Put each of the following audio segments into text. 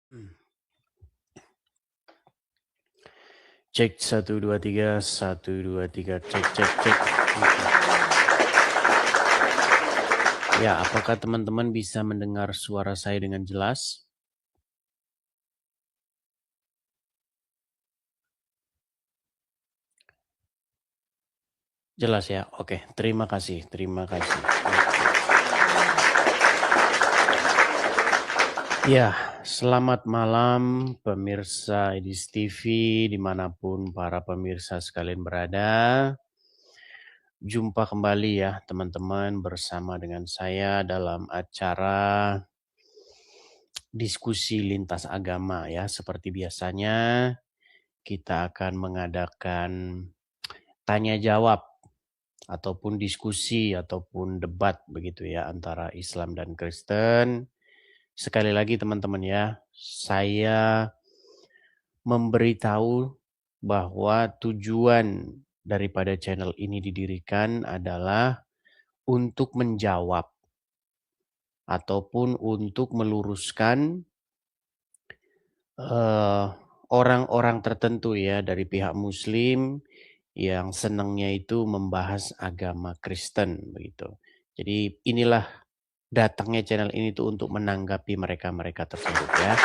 Cek 1 2 3 1 2 3 cek. Ya, apakah teman-teman bisa mendengar suara saya dengan jelas? Jelas ya? Oke, terima kasih. Ya, selamat malam pemirsa Edis TV dimanapun para pemirsa sekalian berada. Jumpa kembali ya teman-teman bersama dengan saya dalam acara diskusi lintas agama ya. Seperti biasanya kita akan mengadakan tanya jawab ataupun diskusi ataupun debat begitu ya antara Islam dan Kristen. Sekali lagi teman-teman ya, saya memberitahu bahwa tujuan daripada channel ini didirikan adalah untuk menjawab ataupun untuk meluruskan orang-orang tertentu ya dari pihak Muslim yang senangnya itu membahas agama Kristen begitu. Jadi inilah datangnya channel ini tuh untuk menanggapi mereka-mereka tersebut ya.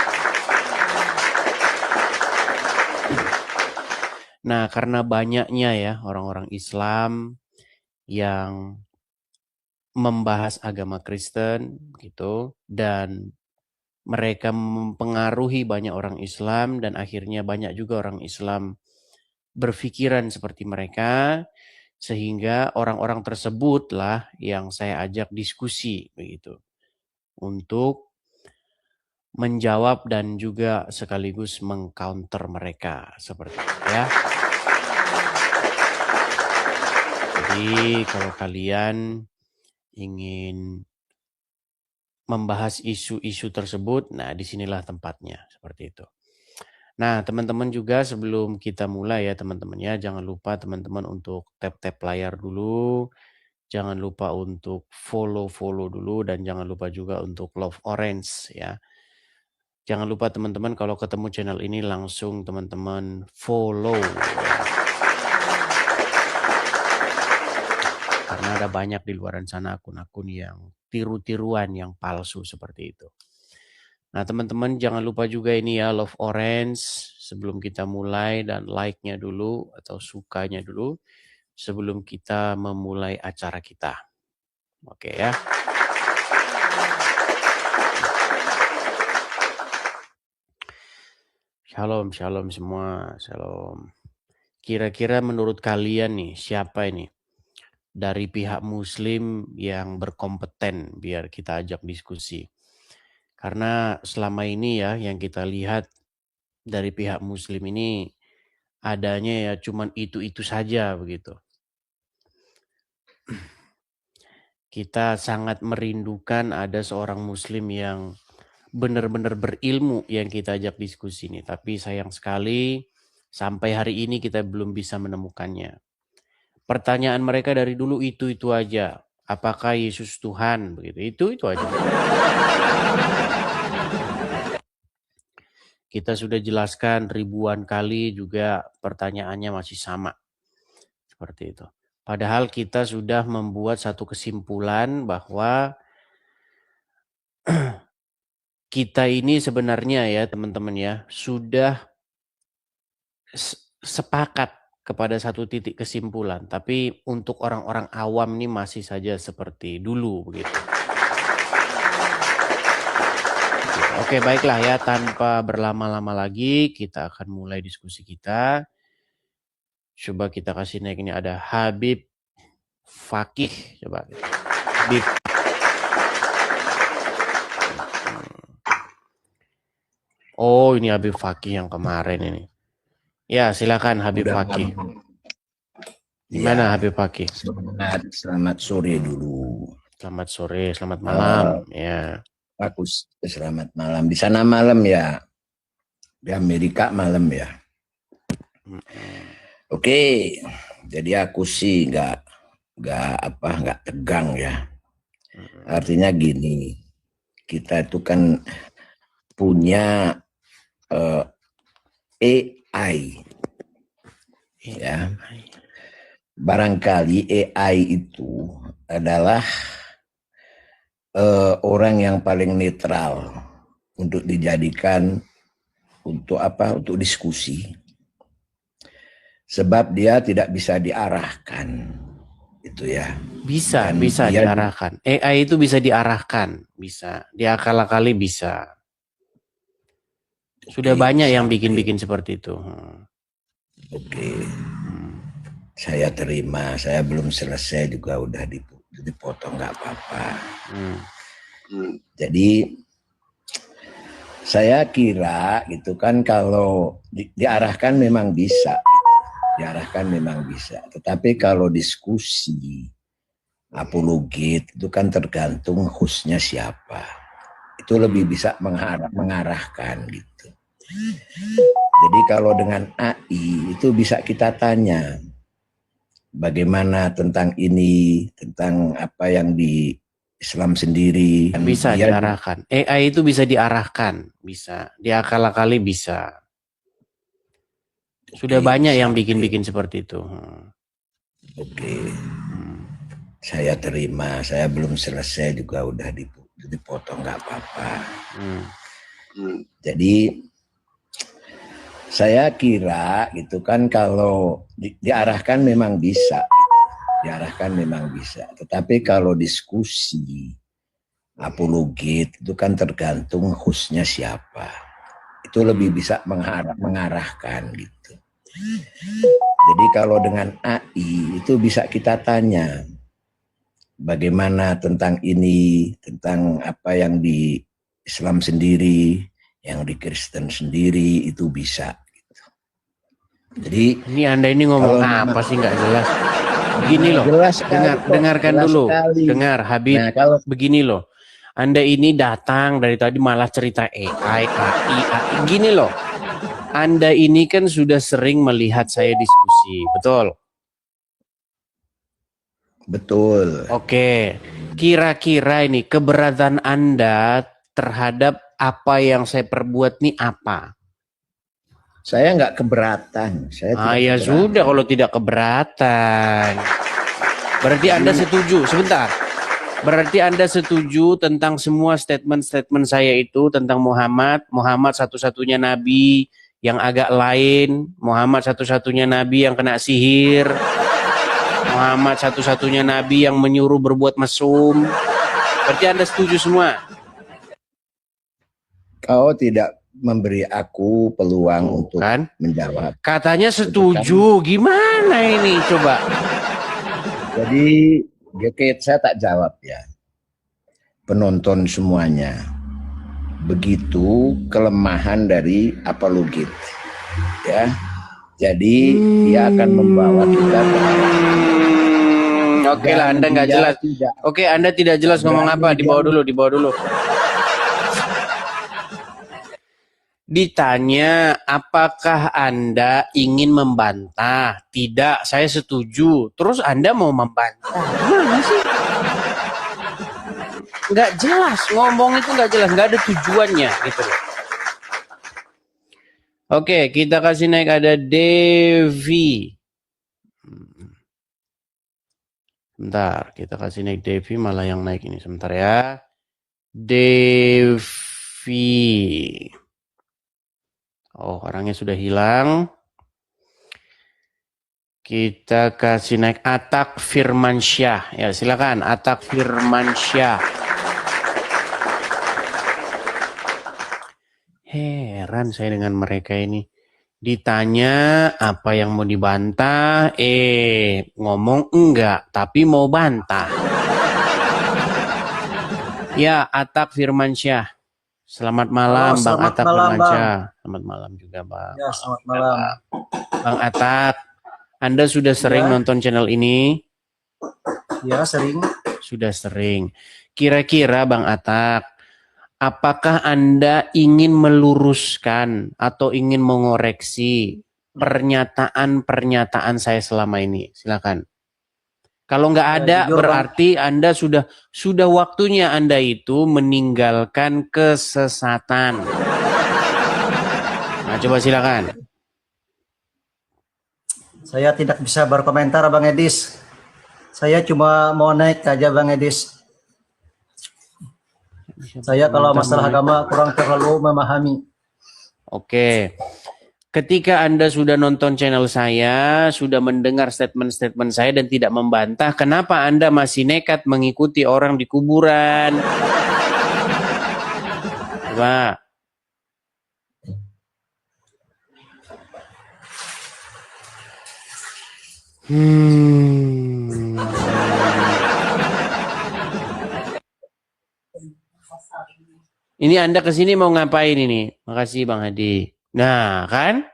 Nah, karena banyaknya ya orang-orang Islam yang membahas agama Kristen gitu dan mereka mempengaruhi banyak orang Islam dan akhirnya banyak juga orang Islam berpikiran seperti mereka, sehingga orang-orang tersebutlah yang saya ajak diskusi begitu untuk menjawab dan juga sekaligus mengcounter mereka seperti itu ya. Jadi kalau kalian ingin membahas isu-isu tersebut, nah disinilah tempatnya seperti itu. Nah, teman-teman juga sebelum kita mulai ya teman-teman ya, jangan lupa teman-teman untuk tap-tap layar dulu. Jangan lupa untuk follow dulu dan jangan lupa juga untuk love orange ya. Jangan lupa teman-teman kalau ketemu channel ini langsung teman-teman follow ya. Karena ada banyak di luar sana akun-akun yang tiru-tiruan yang palsu seperti itu. Nah teman-teman jangan lupa juga ini ya love orange sebelum kita mulai dan like-nya dulu atau sukanya dulu sebelum kita memulai acara kita. Oke ya. Shalom semua, shalom. Kira-kira menurut kalian nih siapa ini dari pihak Muslim yang berkompeten biar kita ajak diskusi? Karena selama ini ya yang kita lihat dari pihak Muslim ini adanya ya cuman itu saja begitu. Kita sangat merindukan ada seorang Muslim yang benar-benar berilmu yang kita ajak diskusi ini. Tapi sayang sekali sampai hari ini kita belum bisa menemukannya. Pertanyaan mereka dari dulu itu aja. Apakah Yesus Tuhan? Begitu. Itu aja. Kita sudah jelaskan ribuan kali juga pertanyaannya masih sama. Seperti itu. Padahal kita sudah membuat satu kesimpulan bahwa kita ini sebenarnya ya teman-teman ya sudah sepakat kepada satu titik kesimpulan. Tapi untuk orang-orang awam ini masih saja seperti dulu begitu. Oke baiklah ya tanpa berlama-lama lagi kita akan mulai diskusi kita. Coba kita kasih naik ini ada Habib Fakih. Coba Habib. Oh ini Habib Fakih yang kemarin ini. Ya silakan Habib Fakih. Gimana ya, Habib Fakih? Selamat sore dulu. Selamat sore, selamat malam. Ya. Aku selamat malam. Di sana malam ya. Di Amerika malam ya. Oke, jadi aku sih nggak tegang ya. Artinya gini, kita itu kan punya AI. Ya, barangkali AI itu adalah orang yang paling netral untuk dijadikan untuk apa? Untuk diskusi. Sebab dia tidak bisa diarahkan, itu ya. Bisa Dan bisa dia diarahkan. AI itu bisa diarahkan, bisa diakal-akali, bisa. Sudah banyak yang bikin-bikin seperti itu. Oke. Saya terima, saya belum selesai juga udah dipotong, nggak apa-apa. Jadi saya kira gitu kan, kalau diarahkan memang bisa, diarahkan memang bisa. Tetapi kalau diskusi apologet itu kan tergantung hostnya siapa. Itu lebih bisa mengarahkan gitu. Jadi kalau dengan AI itu bisa kita tanya bagaimana tentang ini, tentang apa yang di Islam sendiri. Bisa diarahkan. AI itu bisa diarahkan, bisa diakal-akali, bisa. Sudah banyak yang bikin-bikin seperti itu. Oke. Saya terima, saya belum selesai juga udah dipotong, nggak apa-apa. Jadi saya kira gitu kan, kalau diarahkan memang bisa, diarahkan memang bisa. Tetapi kalau diskusi apologet itu kan tergantung hostnya siapa. Itu lebih bisa mengarahkan gitu. Jadi kalau dengan AI itu bisa kita tanya bagaimana tentang ini, tentang apa yang di Islam sendiri, yang di Kristen sendiri, itu bisa. Gitu. Jadi ini Anda ini ngomong apa sih, nggak jelas? Begini loh, dengarkan dulu, dengar Habib. Nah, kalau begini loh, Anda ini datang dari tadi malah cerita AI. Gini loh, Anda ini kan sudah sering melihat saya diskusi, betul? Betul. Oke, kira-kira ini keberatan Anda terhadap apa yang saya perbuat nih apa? Saya nggak keberatan. Saya tidak ya keberatan. Sudah, kalau tidak keberatan, berarti Anda setuju. Sebentar. Berarti Anda setuju tentang semua statement-statement saya itu tentang Muhammad satu-satunya nabi yang agak lain, Muhammad satu-satunya nabi yang kena sihir, Muhammad satu-satunya nabi yang menyuruh berbuat mesum. Berarti Anda setuju semua? Kau tidak memberi aku peluang untuk menjawab. Katanya setuju, gimana ini coba? Jadi saya tak jawab ya. Penonton semuanya. Begitu kelemahan dari apologet. Ya. Jadi dia akan membawa kita ke Oke lah, Anda nggak jelas. Oke, Anda tidak jelas ngomong apa? Dibawa dulu. Ditanya, apakah Anda ingin membantah? Tidak, saya setuju. Terus Anda mau membantah? Gimana sih? Nggak jelas, ngomong itu nggak jelas, nggak ada tujuannya gitu loh. Oke, kita kasih naik, ada Devi. Bentar, kita kasih naik Devi, malah yang naik ini. Sebentar ya. Devi. Oh, orangnya sudah hilang. Kita kasih naik Atak Firmansyah. Ya, silakan Atak Firmansyah. Heran saya dengan mereka ini. Ditanya apa yang mau dibantah, ngomong enggak, tapi mau bantah. Ya, Atak Firmansyah. Selamat malam, Bang Atak Firmansyah. Selamat malam juga, Bang. Ya, selamat malam. Bang Atak, Anda sudah sering nonton channel ini? Ya, sering. Sudah sering. Kira-kira Bang Atak, apakah Anda ingin meluruskan atau ingin mengoreksi pernyataan-pernyataan saya selama ini? Silakan. Kalau nggak ada, berarti Anda sudah waktunya Anda itu meninggalkan kesesatan. coba silakan. Saya tidak bisa berkomentar Bang Edis. Saya cuma mau naik aja Bang Edis. Saya kalau masalah agama kurang terlalu memahami. Oke. Ketika Anda sudah nonton channel saya, sudah mendengar statement-statement saya dan tidak membantah, kenapa Anda masih nekat mengikuti orang di kuburan? Coba. Ini Anda kesini mau ngapain ini? Makasih Bang Hadi. Nah, kan?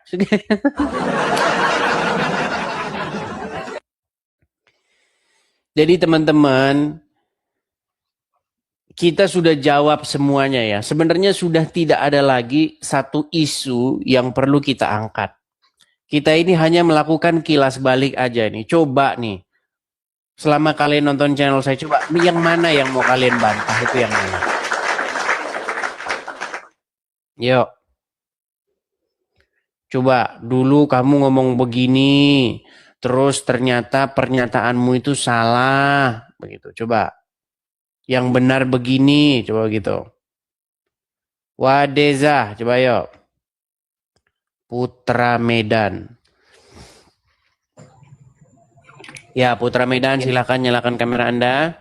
Jadi teman-teman, kita sudah jawab semuanya ya. Sebenarnya sudah tidak ada lagi satu isu yang perlu kita angkat. Kita ini hanya melakukan kilas balik aja nih. Coba nih. Selama kalian nonton channel saya, coba yang mana yang mau kalian bantah, itu yang mana? Yuk. Coba dulu kamu ngomong begini, terus ternyata pernyataanmu itu salah, begitu. Coba. Yang benar begini, coba gitu. Wadeza, coba yuk. Putra Medan. Ya, Putra Medan, silakan nyalakan kamera Anda.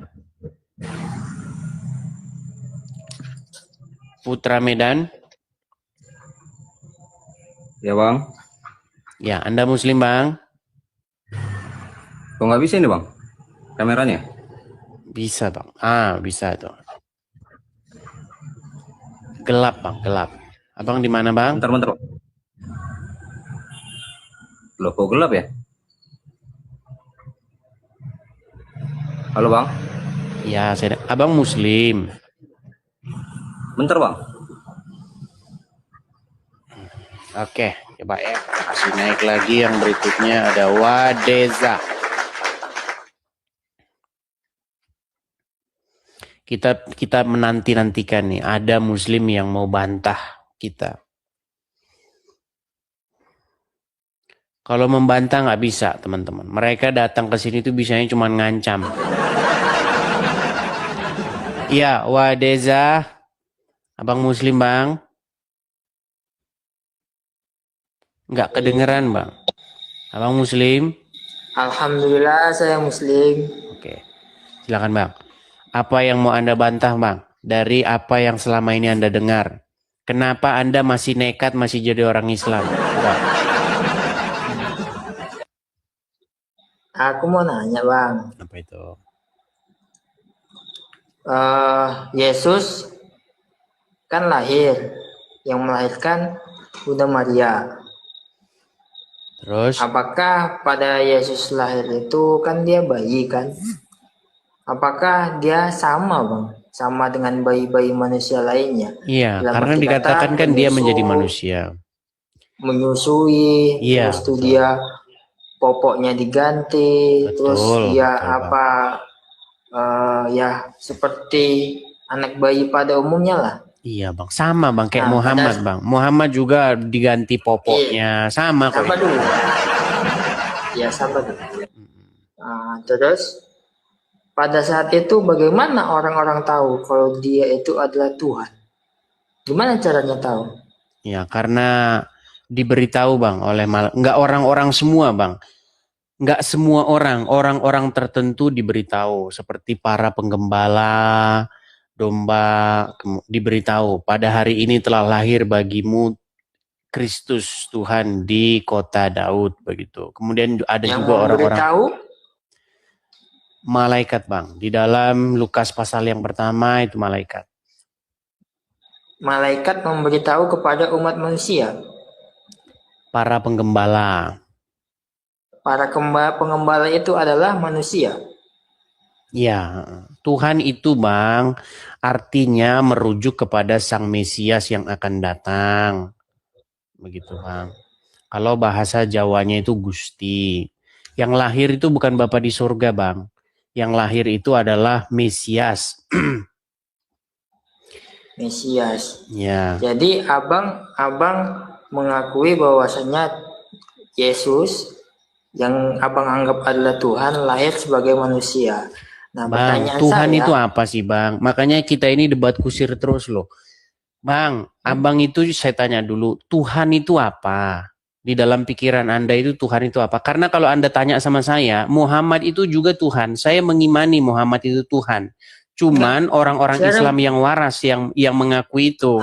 Putra Medan. Ya bang. Ya, Anda Muslim bang? Kok nggak bisa ini bang? Kameranya? Bisa bang. Bisa tuh. Gelap bang, gelap. Abang di mana bang? Bentar. Loh kok gelap ya? Halo bang? Ya, abang Muslim. Bentar bang. Oke, coba ya. Kasih naik lagi yang berikutnya ada Wadeza. Kita menanti-nantikan nih, ada Muslim yang mau bantah kita. Kalau membantah nggak bisa, teman-teman. Mereka datang ke sini tuh bisanya cuma ngancam. Iya, Wadeza. Abang Muslim, Bang. Nggak kedengeran, Bang. Abang Muslim? Alhamdulillah saya Muslim. Oke. Silakan, Bang. Apa yang mau Anda bantah, Bang? Dari apa yang selama ini Anda dengar? Kenapa Anda masih nekat, masih jadi orang Islam? Bang. Aku mau nanya Bang. Apa itu? Yesus kan lahir, yang melahirkan Bunda Maria. Terus? Apakah pada Yesus lahir itu kan dia bayi kan? Apakah dia sama Bang? Sama dengan bayi-bayi manusia lainnya? Iya, Dalam karena arti dikatakan kata, kan dia menjadi manusia. Menyusui, Iya, terus tuh betul. dia popoknya diganti, terus dia betul, ya seperti anak bayi pada umumnya lah. Iya bang, sama bang kayak Nah, Muhammad bang. Muhammad juga diganti popoknya, sama kok. Sabar dulu. Ya sabar dulu. Terus pada saat itu bagaimana orang-orang tahu kalau dia itu adalah Tuhan? Gimana caranya tahu? Ya karena diberitahu bang oleh nggak orang-orang semua bang. Nggak semua orang tertentu diberitahu seperti para penggembala domba diberitahu pada hari ini telah lahir bagimu Kristus Tuhan di kota Daud begitu. Kemudian ada yang juga orang-orang malaikat bang di dalam Lukas pasal yang pertama itu malaikat. Malaikat memberitahu kepada umat manusia. Para penggembala. Para penggembala itu adalah manusia. Ya, Tuhan itu bang artinya merujuk kepada Sang Mesias yang akan datang. Begitu bang. Kalau bahasa Jawanya itu Gusti. Yang lahir itu bukan Bapa di surga bang. Yang lahir itu adalah Mesias. Mesias. Ya. Jadi abang mengakui bahwasanya Yesus yang abang anggap adalah Tuhan lahir sebagai manusia. Nah, Bang, pertanyaan Tuhan saya, itu apa sih Bang? Makanya kita ini debat kusir terus loh. Bang, abang itu saya tanya dulu, Tuhan itu apa? Di dalam pikiran Anda itu Tuhan itu apa? Karena kalau Anda tanya sama saya, Muhammad itu juga Tuhan. Saya mengimani Muhammad itu Tuhan. Cuman orang-orang sekarang Islam yang waras yang mengakui itu.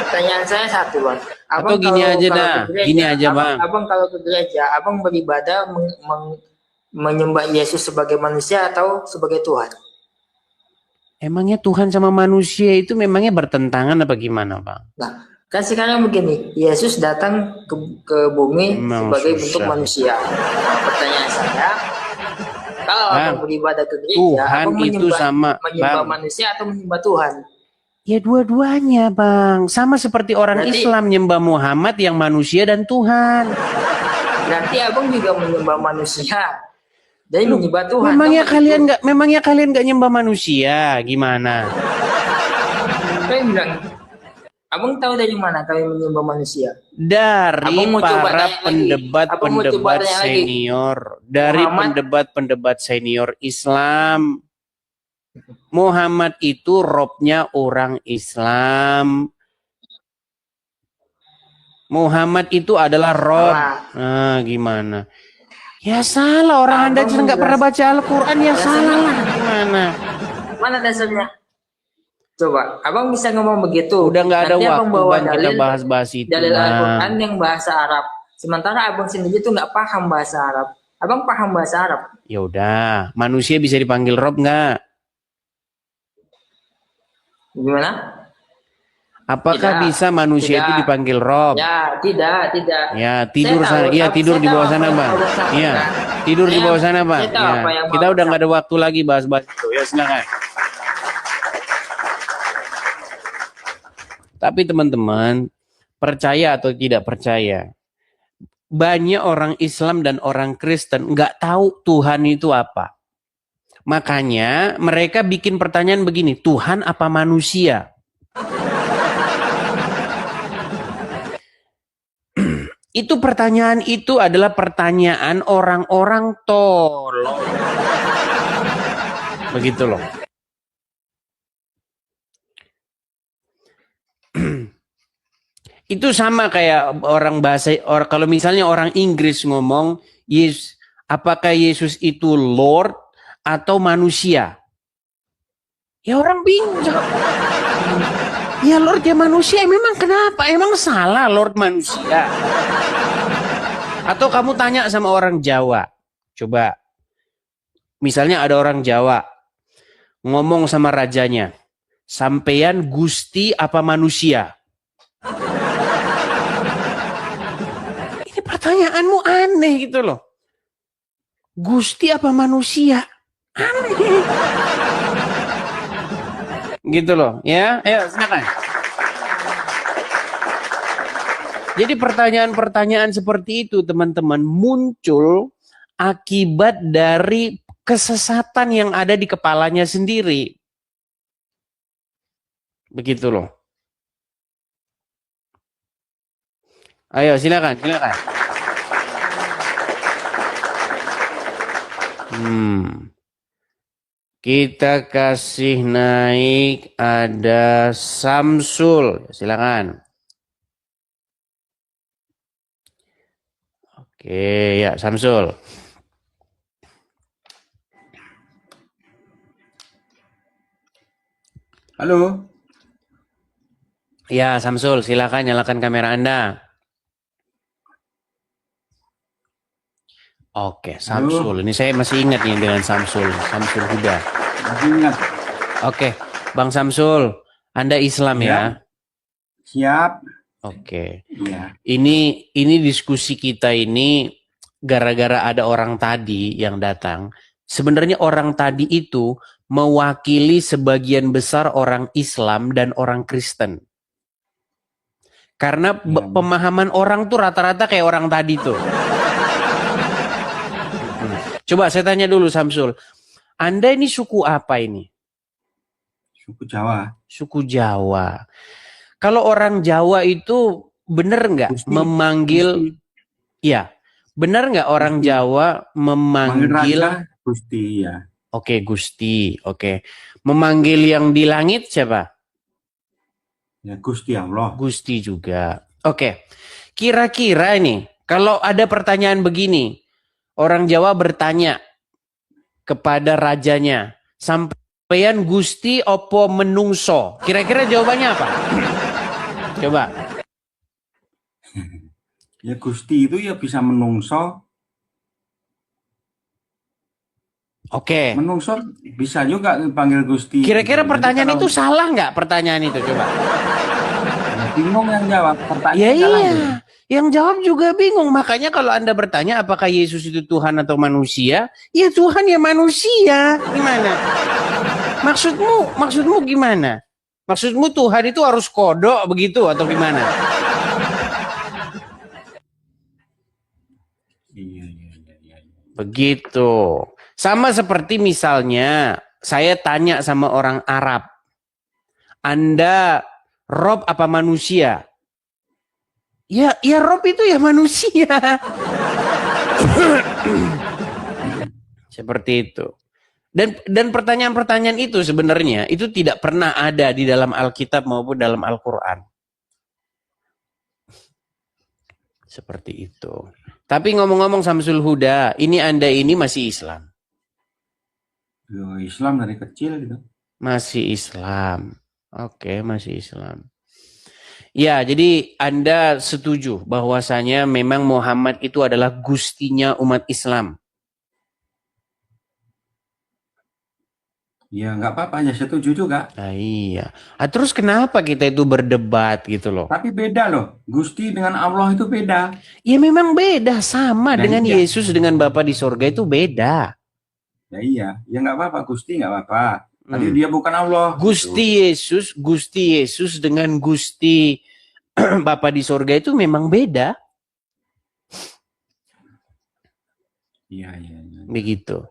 pertanyaan saya satu, Bang. Atau gini aja dah, ke gereja, gini aja Bang. abang kalau ke gereja, abang beribadah menyembah Yesus sebagai manusia atau sebagai Tuhan? Emangnya Tuhan sama manusia itu memangnya bertentangan apa gimana Bang? Nah, kan sekarang begini, Yesus datang ke bumi Memang sebagai susah. bentuk manusia. Nah, pertanyaan saya, kalau Bang, abang beribadah ke gereja, Tuhan abang itu sama menyembah Bang. manusia atau menyembah Tuhan? Ya dua-duanya Bang. Sama seperti orang Berarti- Islam nyembah Muhammad yang manusia dan Tuhan. Berarti abang juga menyembah manusia dan menyembah Tuhan. Memangnya Kan begitu? kalian nggak nyembah manusia? Gimana? Saya bilang, abang tahu dari mana kami menyembah manusia? Dari Abang mau coba para tanya lagi. Abang mau coba pendebat-pendebat tanya lagi. senior, dari Muhammad- pendebat-pendebat senior Islam. Muhammad itu robnya orang Islam. Muhammad itu adalah rob. Salah. Nah, gimana? Ya salah, orang Anda Abang nggak pernah baca Al-Quran, ya Dasarnya- salah lah. Gimana? Mana dasarnya? Coba, abang bisa ngomong begitu. Udah nggak ada Nanti abang waktu bawa Bang kita bahas-bahas itu. dalil Bang. Al-Quran yang bahasa Arab. Sementara abang sendiri tuh nggak paham bahasa Arab. Abang paham bahasa Arab. Ya udah, manusia bisa dipanggil rob nggak? Gimana? Apakah Tidak, bisa manusia tidak. itu dipanggil rob? Ya, tidak. Ya, tidur Saya sana. tahu, Iya, tapi tidur saya di tahu bawah apa sana, yang Bang. Abang sampaikan. Iya, tidur di Saya- bawah sana, Bang. saya tahu Ya. apa yang Kita Abang udah nggak ada waktu lagi bahas-bahas itu. Ya, silakan. Tapi teman-teman, percaya atau tidak percaya, banyak orang Islam dan orang Kristen nggak tahu Tuhan itu apa. Makanya mereka bikin pertanyaan begini, Tuhan apa manusia? Itu pertanyaan itu adalah pertanyaan orang-orang tolol. Begitu loh. Itu sama kayak orang kalau misalnya orang Inggris ngomong, apakah Yesus itu Lord atau manusia? Ya orang bingung. Ya Lord ya manusia, memang kenapa? Emang salah Lord manusia? Atau kamu tanya sama orang Jawa, coba. Misalnya ada orang Jawa ngomong sama rajanya, sampeyan Gusti apa manusia? Ini pertanyaanmu aneh gitu loh. Gusti apa manusia? Aneh. Gitu loh, ya. Ayo silakan. Jadi pertanyaan-pertanyaan seperti itu teman-teman muncul akibat dari kesesatan yang ada di kepalanya sendiri. Begitu loh. Ayo silakan. Kita kasih naik ada Samsul. Silakan. Oke, ya Samsul. Halo. Ya Samsul, silakan nyalakan kamera Anda. Oke, Samsul. Ini saya masih ingat nih dengan Samsul Huda. Masih ingat. Oke, Bang Samsul, Anda Islam ya? Siap. Oke. Iya. Ini diskusi kita ini gara-gara ada orang tadi yang datang. Sebenarnya orang tadi itu mewakili sebagian besar orang Islam dan orang Kristen. Karena pemahaman orang tuh rata-rata kayak orang tadi tuh. Coba saya tanya dulu Samsul. Anda ini suku apa ini? Suku Jawa. Suku Jawa. Kalau orang Jawa itu bener nggak Gusti. memanggil, ya, bener nggak orang Gusti. Jawa Manggil memanggil, raja Gusti ya. oke, Gusti, oke. Memanggil yang di langit siapa? Ya Gusti Allah. Gusti juga. Oke, kira-kira ini, kalau ada pertanyaan begini, orang Jawa bertanya kepada rajanya, sampeyan Gusti opo menungso? Kira-kira jawabannya apa? Coba. Ya Gusti itu ya bisa menungso. Oke. Menungso bisa juga dipanggil Gusti. Kira-kira Jadi pertanyaan kalau itu salah nggak pertanyaan itu? Coba. bingung yang jawab pertanyaan Ya salah iya, tuh. yang jawab juga bingung. Makanya kalau Anda bertanya apakah Yesus itu Tuhan atau manusia, ya Tuhan ya manusia. Gimana? Maksudmu gimana? Maksudmu Tuhan itu harus kodok begitu atau gimana? Iya. Begitu. Sama seperti misalnya saya tanya sama orang Arab, Anda Rob apa manusia? Ya Rob itu ya manusia. Seperti itu. Dan pertanyaan-pertanyaan itu sebenarnya itu tidak pernah ada di dalam Alkitab maupun dalam Al-Quran. Seperti itu. Tapi ngomong-ngomong Samsul Huda, ini Anda ini masih Islam. Yo, Islam dari kecil gitu. Masih Islam. Oke, masih Islam. Ya, jadi Anda setuju bahwasanya memang Muhammad itu adalah gustinya umat Islam. Ya nggak apa-apa ya setuju juga. Nah, iya. Terus kenapa kita itu berdebat gitu loh? Tapi beda loh. Gusti dengan Allah itu beda. Ya memang beda, sama Nah, dengan iya. Yesus dengan Bapa di sorga itu beda. Ya iya. Ya nggak apa-apa. Gusti nggak apa-apa. Tapi dia bukan Allah. Gusti Yesus dengan Gusti Bapa di sorga itu memang beda. Iya. Begitu.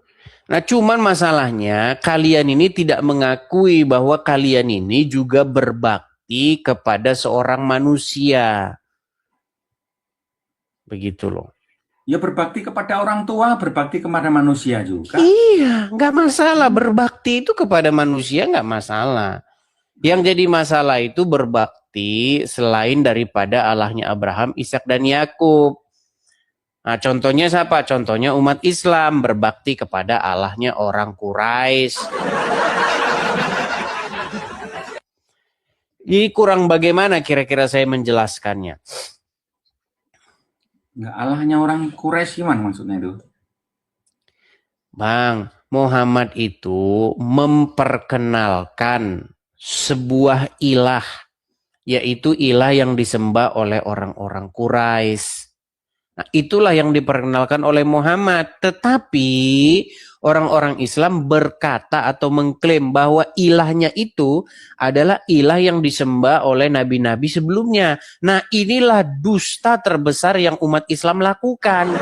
Nah, cuman masalahnya kalian ini tidak mengakui bahwa kalian ini juga berbakti kepada seorang manusia. Begitu loh. Ya berbakti kepada orang tua, berbakti kepada manusia juga. Iya, nggak masalah. Berbakti itu kepada manusia nggak masalah. Yang jadi masalah itu berbakti selain daripada Allahnya Abraham, Ishak dan Yakub. Nah, contohnya siapa? Contohnya umat Islam berbakti kepada Allahnya orang Quraisy. Jadi kurang bagaimana kira-kira saya menjelaskannya? Nggak Allahnya orang Quraisy gimana maksudnya itu? Bang, Muhammad itu memperkenalkan sebuah ilah, yaitu ilah yang disembah oleh orang-orang Quraisy. Nah, itulah yang diperkenalkan oleh Muhammad. Tetapi orang-orang Islam berkata atau mengklaim bahwa ilahnya itu adalah ilah yang disembah oleh nabi-nabi sebelumnya. Nah, inilah dusta terbesar yang umat Islam lakukan.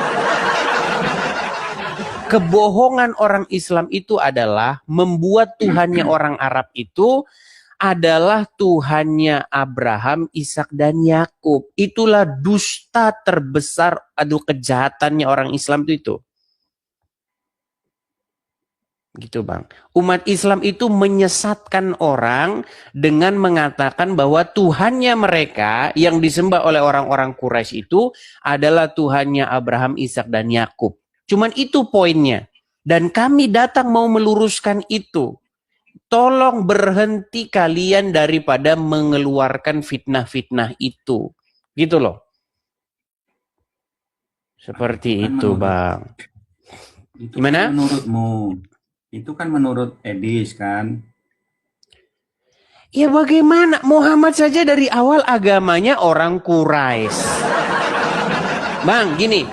Kebohongan orang Islam itu adalah membuat Tuhannya orang Arab itu adalah Tuhannya Abraham, Ishak dan Yakub. Itulah dusta terbesar, kejahatannya orang Islam itu. Gitu Bang. Umat Islam itu menyesatkan orang dengan mengatakan bahwa Tuhannya mereka yang disembah oleh orang-orang Quraisy itu adalah Tuhannya Abraham, Ishak dan Yakub. Cuman itu poinnya. Dan kami datang mau meluruskan itu. Tolong berhenti kalian daripada mengeluarkan fitnah-fitnah itu. Gitu loh. Seperti itu, Bang. Itu Gimana? kan menurutmu. Itu kan menurut Edis kan. Ya bagaimana? Muhammad saja dari awal agamanya orang Quraisy. Bang, gini.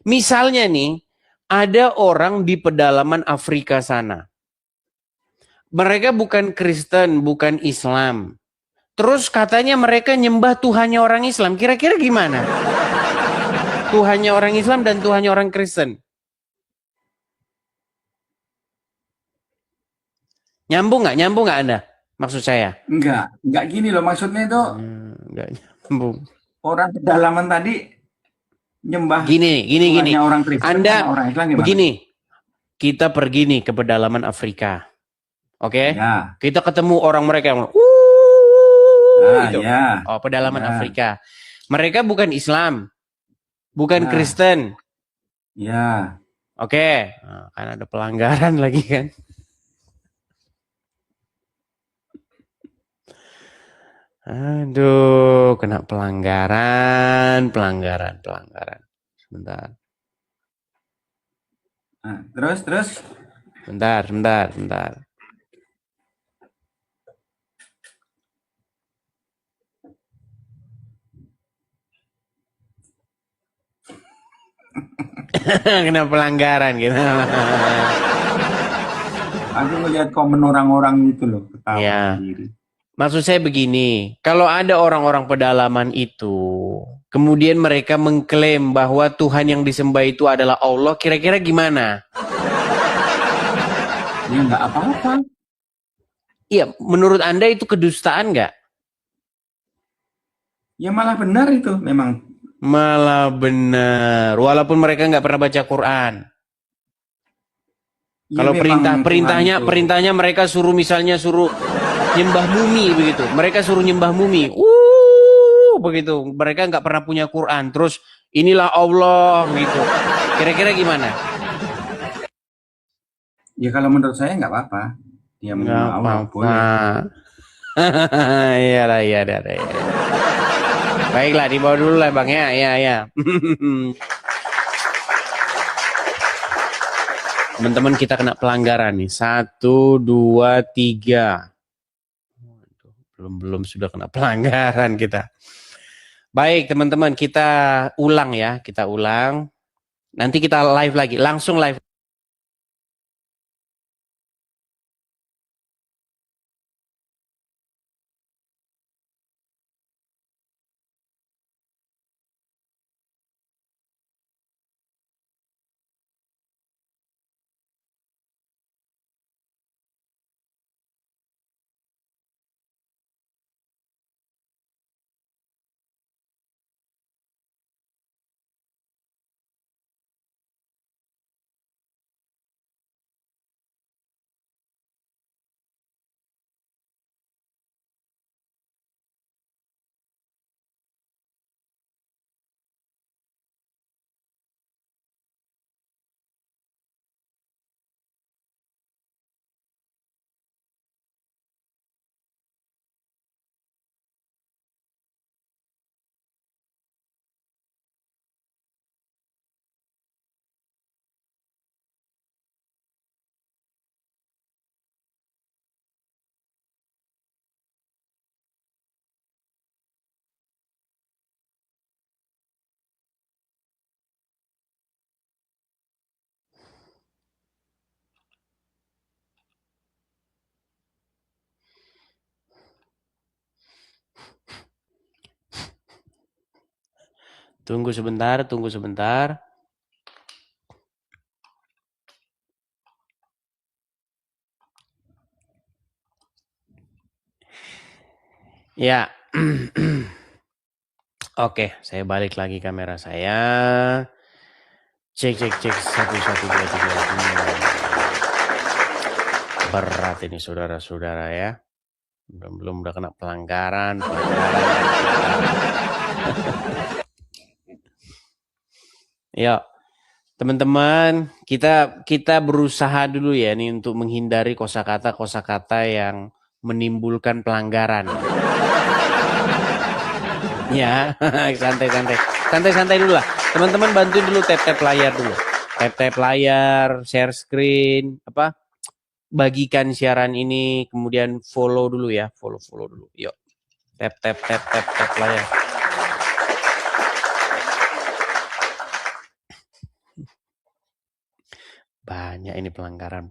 Misalnya nih, ada orang di pedalaman Afrika sana. Mereka bukan Kristen, bukan Islam. Terus katanya mereka nyembah Tuhannya orang Islam. Kira-kira gimana? Tuhannya orang Islam dan Tuhannya orang Kristen. Nyambung nggak Anda? Maksud saya? Enggak gini loh maksudnya itu. Nggak nyambung. orang pedalaman tadi nyembah Gini. Tuhannya orang Kristen Anda sama orang Islam gimana? begini, kita pergi nih ke pedalaman Afrika, oke? Ya, Kita ketemu orang mereka yang gitu. ya, Oh, pedalaman ya, Afrika. Mereka bukan Islam, bukan ya, Kristen, ya. oke? Nah, kan ada pelanggaran lagi kan? Aduh, kena pelanggaran. Sebentar. Nah, terus. Bentar. Kena pelanggaran gitu. Aku ngeliat komen orang-orang itu loh, ketawa Ya. sendiri. Maksud saya begini, kalau ada orang-orang pedalaman itu, kemudian mereka mengklaim bahwa Tuhan yang disembah itu adalah Allah, kira-kira gimana? Ya nggak apa-apa. Iya, menurut Anda itu kedustaan nggak? Ya malah benar itu memang. Malah benar, walaupun mereka nggak pernah baca Quran. Ya Kalau memang Tuhan itu. perintahnya mereka suruh nyembah mumi begitu. Mereka suruh nyembah mumi. Begitu. Mereka nggak pernah punya Quran. Terus inilah Allah gitu. Kira-kira gimana? Ya kalau menurut saya nggak apa-apa. Dia menyembah Allah boleh. Iya. Baiklah, dibawa dulu lah Bang ya. Ya. Teman-teman, kita kena pelanggaran nih. 1, 2, 3. Belum sudah kena pelanggaran kita. Baik teman-teman, kita ulang ya. Nanti kita live lagi. Langsung live. Tunggu sebentar. Ya. Oke, saya balik lagi kamera saya. Cek 1 2 3. Berat ini saudara-saudara ya. Belum udah kena pelanggaran. Ya, teman-teman, kita berusaha dulu ya nih untuk menghindari kosakata yang menimbulkan pelanggaran. Ya, santai dulu lah. Teman-teman bantuin dulu tap layar dulu. Tap layar, share screen, bagikan siaran ini, kemudian follow dulu ya, follow dulu. Yuk, tap layar. Banyak ini pelanggaran.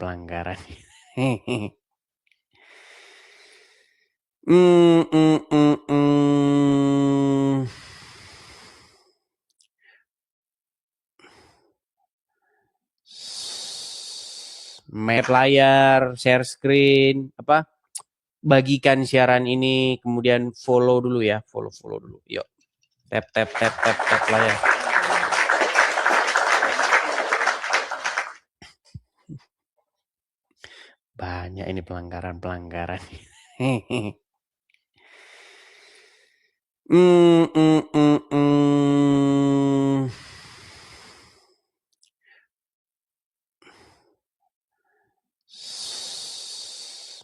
Map layar, share screen, bagikan siaran ini, kemudian follow dulu ya, follow dulu. Yuk, Tap lah ya. Banyak ini pelanggaran.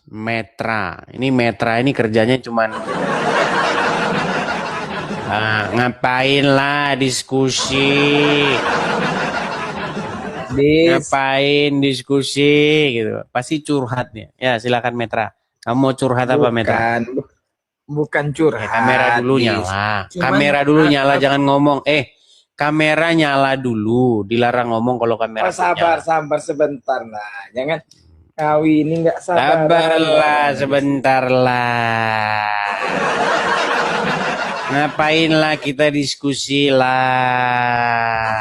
Metra. Ini Metra ini kerjanya cuman ngapain lah diskusi. Ngapain diskusi gitu. Pasti curhat nih. Ya, silakan Metra. Kamu mau curhat apa, Metra? Bukan curhat. Kamera dulu nyala. Kamera dulu nyala, jangan ngomong. Kamera nyala dulu. Dilarang ngomong kalau kamera sabar sebentar lah. Jangan kau ini nggak sabar. Sabarlah sebentar lah. Ngapain lah kita diskusi lah.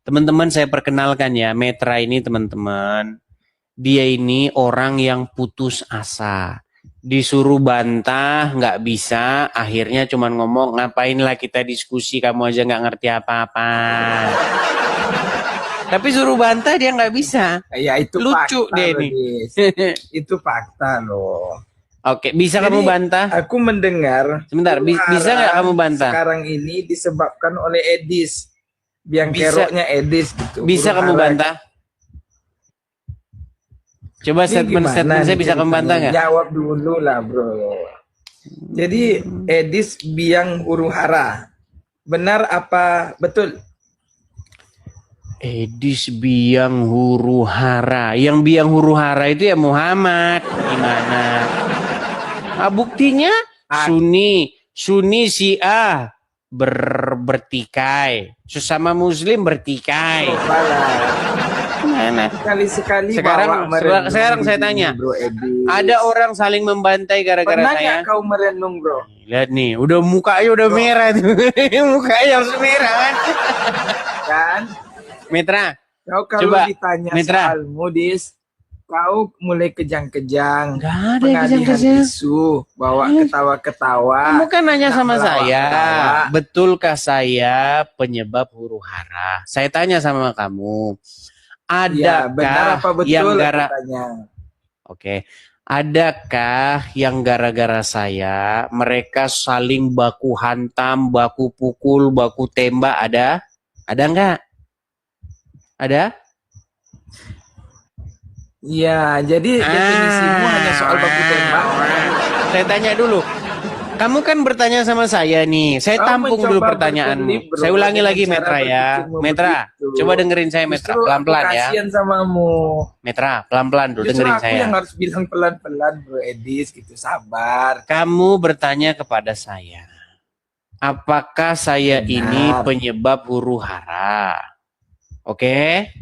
Teman-teman, saya perkenalkan ya, Metra ini teman-teman. Dia ini orang yang putus asa. Disuruh bantah, nggak bisa. Akhirnya cuman ngomong, ngapain lah kita diskusi, kamu aja nggak ngerti apa-apa. Tapi suruh bantah dia nggak bisa. Ya itu lucu fakta dia ini. Itu fakta loh. Oke, bisa kamu bantah? Aku mendengar. Sebentar, bisa nggak kamu bantah? Sekarang ini disebabkan oleh Edis. Biang keroknya Edis gitu. Bisa kamu bantah? Coba statement saya bisa kamu bantah nggak? Jawab dulu lah bro. Jadi Edis biang huru hara. Benar apa betul? Edis biang huru hara. Yang biang huru hara itu ya Muhammad. Gimana? Buktinya Sunni Syiah bertikai. Sesama Muslim bertikai. Mana? Sekali-sekali sekarang saya tanya, bro, ada orang saling membantai gara-gara saya? Pernah kau merenung bro? Lihat nih, udah mukanya udah merah tuh. Mukanya harus merah kan? Metra, kau kalau coba ditanya Metra. soal modis, kau mulai kejang-kejang. Gak ada yang kejang-kejang. Isu, bawa ketawa-ketawa. Kamu kan nanya sama saya, betulkah saya penyebab huru hara? Saya tanya sama kamu, adakah yang adakah yang gara-gara saya mereka saling baku hantam, baku pukul, baku tembak? Ada nggak? Ada? Ya, jadi definisimu hanya soal baku tembak. Saya tanya dulu. Kamu kan bertanya sama saya nih. Saya tampung dulu pertanyaanmu. Saya ulangi lagi Metra ya. Metra, coba dengerin saya Metra, pelan-pelan ya. Kasihan samamu. Metra, pelan-pelan dulu dengerin saya. Aku yang harus bilang pelan-pelan Bro Edis gitu, sabar. Kamu bertanya kepada saya, apakah saya ini penyebab huru hara? Oke?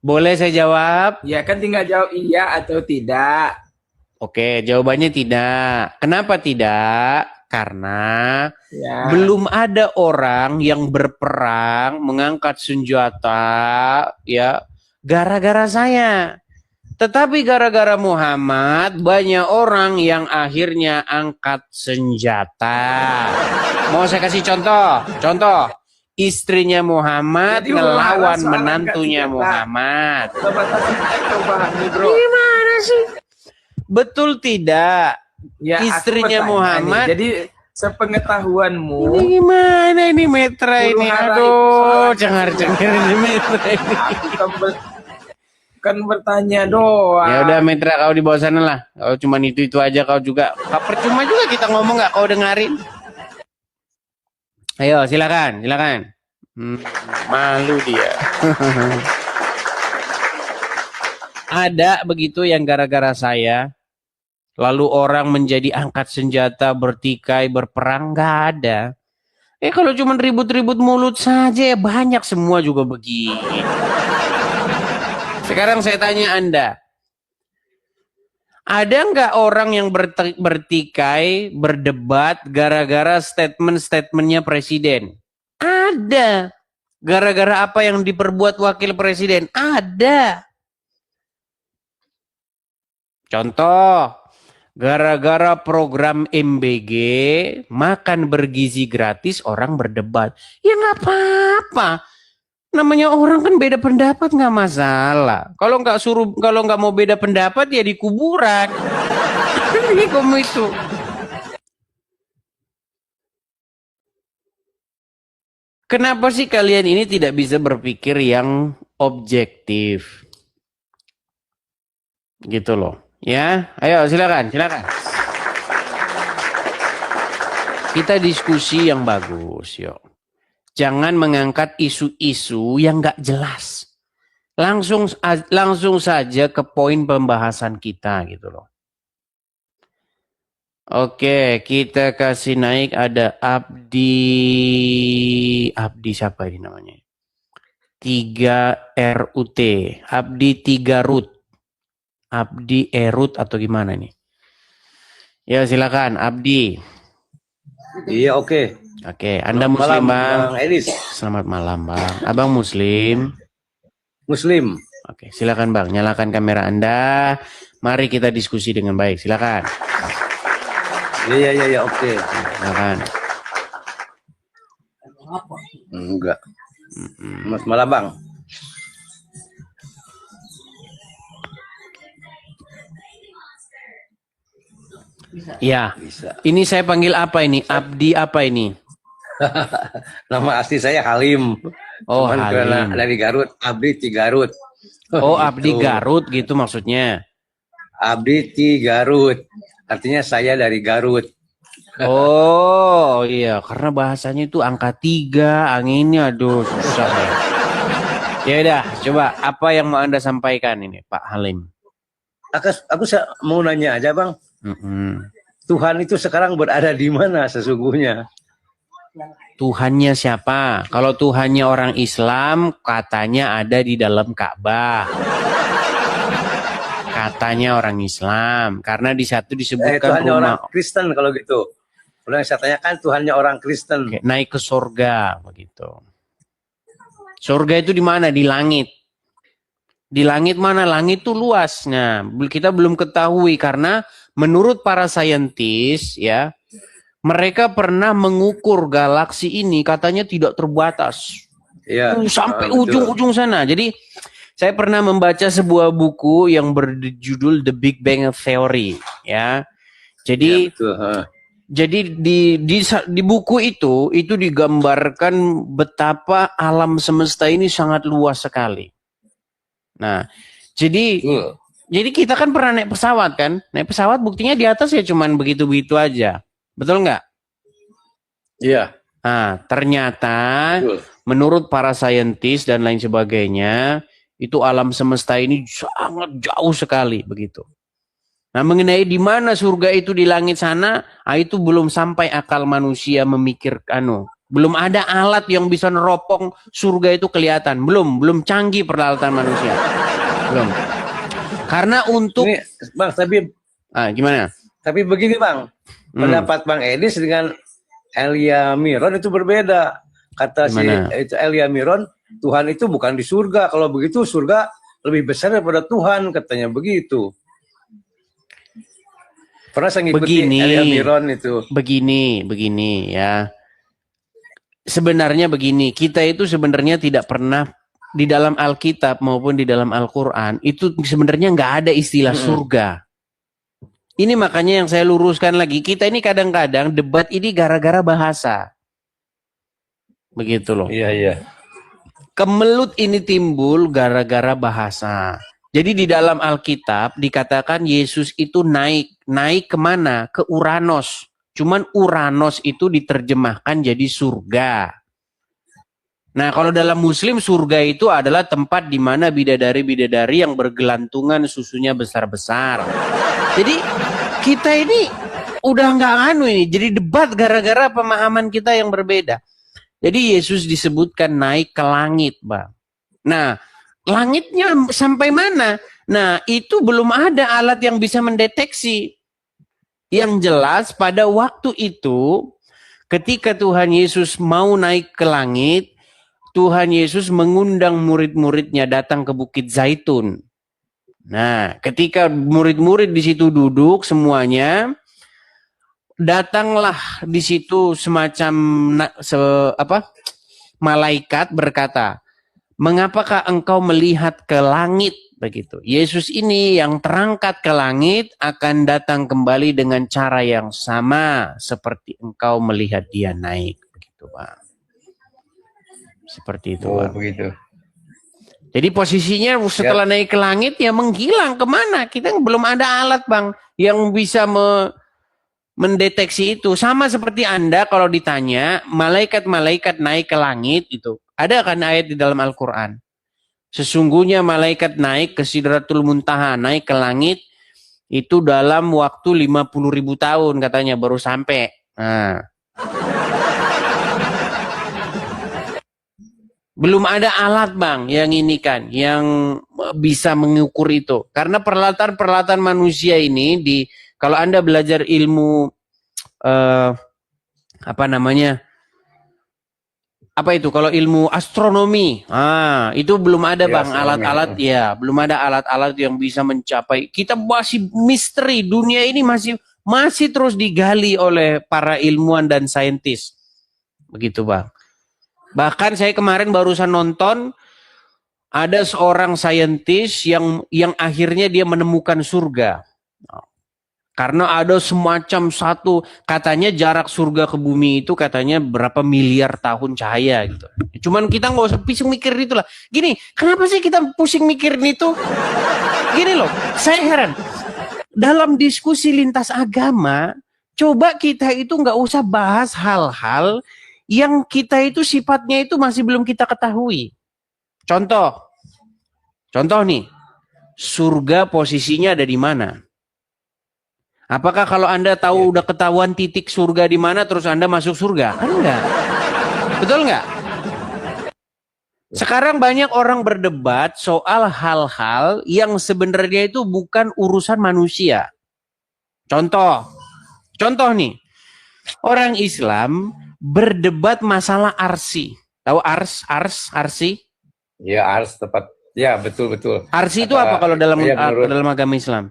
Boleh saya jawab? Ya kan tinggal jawab iya atau tidak. Oke, jawabannya tidak. Kenapa tidak? Karena belum ada orang yang berperang mengangkat senjata ya gara-gara saya. Tetapi gara-gara Muhammad banyak orang yang akhirnya angkat senjata. Mau saya kasih contoh? Contoh. Istrinya Muhammad ngelawan menantunya Muhammad. Gimana sih? Betul tidak? Ya, istrinya Muhammad. Jadi sepengetahuanmu. Ini gimana ini Metra ini? Aduh, cengar-cengir ini Metra ini. Kan bertanya doang. Ya udah Metra, kau di bawah sana lah. Kau cuma itu aja kau juga. Percuma juga kita ngomong nggak kau dengerin. Ayo silakan. Malu dia. Ada begitu yang gara-gara saya lalu orang menjadi angkat senjata, bertikai, berperang? Nggak ada. Kalau cuma ribut-ribut mulut saja ya banyak semua juga begini. Sekarang saya tanya Anda, ada nggak orang yang bertikai, berdebat gara-gara statement-statementnya presiden? Ada. Gara-gara apa yang diperbuat wakil presiden? Ada. Contoh, Gara-gara program MBG, makan bergizi gratis, orang berdebat. Ya nggak apa-apa. Namanya orang kan beda pendapat nggak masalah. Kalau nggak mau beda pendapat ya di kuburan. Ini kamu itu. Kenapa sih kalian ini tidak bisa berpikir yang objektif? Gitu loh. Ya, ayo silakan. Kita diskusi yang bagus, yuk. Jangan mengangkat isu-isu yang nggak jelas. Langsung saja ke poin pembahasan kita gitu loh. Oke, kita kasih naik ada Abdi siapa ini namanya? 3 RUT, Abdi 3 Rut. Abdi Erut atau gimana nih? Ya silakan Abdi. Iya, oke. Oke, Anda Muslim, Bang. Bang Edis. Selamat malam, Bang. Abang Muslim. Muslim. Oke, silakan Bang, nyalakan kamera Anda. Mari kita diskusi dengan baik. Silakan. Iya, oke. Silakan. Enggak. Mas malam, Bang. Ya. Bisa. Ini saya panggil apa ini? Abdi apa ini? Nama asli saya Halim. Oh, Cuman karena Halim. dari Garut, Abdi Ti Garut. Oh, Gitu. Abdi Garut gitu maksudnya. Abdi Ti Garut. Artinya saya dari Garut. Oh iya, karena bahasanya itu angka 3, anginnya aduh susah ya. Ya udah, coba apa yang mau Anda sampaikan ini, Pak Halim? Aku mau nanya aja, Bang. Tuhan itu sekarang berada di mana sesungguhnya? Tuhannya siapa? Kalau Tuhannya orang Islam, katanya ada di dalam Ka'bah. Katanya orang Islam, karena di satu disebutkan Tuhannya orang rumah Kristen kalau gitu. Udah saya tanyakan Tuhannya orang Kristen. naik ke surga begitu. Surga itu di mana? Di langit. Di langit mana? Langit itu luas. Nah, kita belum ketahui karena menurut para saintis ya, mereka pernah mengukur galaksi ini katanya tidak terbatas. Iya. Sampai betul. ujung-ujung sana. Jadi saya pernah membaca sebuah buku yang berjudul The Big Bang Theory ya. Jadi Iya, betul. Jadi di buku itu digambarkan betapa alam semesta ini sangat luas sekali. Nah, jadi kita kan pernah naik pesawat kan? Naik pesawat buktinya di atas ya cuman begitu-begitu aja. Betul nggak? Iya. Nah, ternyata Betul. menurut para saintis dan lain sebagainya, itu alam semesta ini sangat jauh sekali begitu. Nah, mengenai di mana surga itu di langit sana, itu belum sampai akal manusia memikirkan. Belum ada alat yang bisa neropong surga itu kelihatan. Belum canggih peralatan manusia. Belum. Karena untuk Ini, Bang, gimana? tapi begini, Bang. Pendapat Bang Edis dengan Elia Miron itu berbeda. Kata Gimana? si Elia Miron, Tuhan itu bukan di surga. Kalau begitu surga lebih besar daripada Tuhan, katanya begitu. Pernah saya ngikuti Elia Miron itu. Begini ya. Sebenarnya begini, kita itu sebenarnya tidak pernah di dalam Alkitab maupun di dalam Al-Quran itu sebenarnya nggak ada istilah surga. Ini makanya yang saya luruskan lagi, kita ini kadang-kadang debat ini gara-gara bahasa. Begitu loh. Iya. Kemelut ini timbul gara-gara bahasa. Jadi di dalam Alkitab dikatakan Yesus itu naik kemana? Ke Uranos. Cuman Uranos itu diterjemahkan jadi surga. Nah, kalau dalam Muslim surga itu adalah tempat di mana bidadari-bidadari yang bergelantungan susunya besar-besar. Jadi kita ini udah nggak ini, jadi debat gara-gara pemahaman kita yang berbeda. Jadi Yesus disebutkan naik ke langit, Bang. Nah, langitnya sampai mana? Nah, itu belum ada alat yang bisa mendeteksi. Yang jelas pada waktu itu, ketika Tuhan Yesus mau naik ke langit, Tuhan Yesus mengundang murid-muridnya datang ke Bukit Zaitun. Nah, ketika murid-murid di situ duduk semuanya, datanglah di situ semacam malaikat berkata, "Mengapakah engkau melihat ke langit?" Begitu. Yesus ini yang terangkat ke langit akan datang kembali dengan cara yang sama seperti engkau melihat dia naik. Begitu, Pak. Seperti itu, Pak. Begitu. Jadi posisinya setelah naik ke langit ya menghilang kemana? Kita belum ada alat, Bang, yang bisa mendeteksi itu. Sama seperti Anda kalau ditanya malaikat-malaikat naik ke langit itu. Ada kan ayat di dalam Al-Quran? Sesungguhnya malaikat naik ke Sidratul Muntaha, naik ke langit itu dalam waktu 50.000 tahun katanya baru sampai. Nah. Belum ada alat, Bang, yang ini kan, yang bisa mengukur itu. Karena peralatan-peralatan manusia ini kalau Anda belajar ilmu apa itu? Kalau ilmu astronomi, itu belum ada, Bang, alat-alat ya, belum ada alat-alat yang bisa mencapai. Kita masih misteri, dunia ini masih terus digali oleh para ilmuwan dan saintis. Begitu, Bang. Bahkan saya kemarin barusan nonton ada seorang saintis yang akhirnya dia menemukan surga. Karena ada semacam katanya jarak surga ke bumi itu katanya berapa miliar tahun cahaya gitu. Cuman kita nggak usah pusing mikirin itu lah. Gini, kenapa sih kita pusing mikirin itu? Gini loh, saya heran. Dalam diskusi lintas agama, coba kita itu nggak usah bahas hal-hal yang kita itu sifatnya itu masih belum kita ketahui. Contoh nih, surga posisinya ada di mana? Apakah kalau Anda tahu udah ketahuan titik surga di mana terus Anda masuk surga? Kan enggak. Betul enggak? Sekarang banyak orang berdebat soal hal-hal yang sebenarnya itu bukan urusan manusia. Contoh nih, orang Islam berdebat masalah arsi. Tahu arsi? Ya, ars tepat. Ya, betul. Arsi itu apa kalau dalam agama Islam?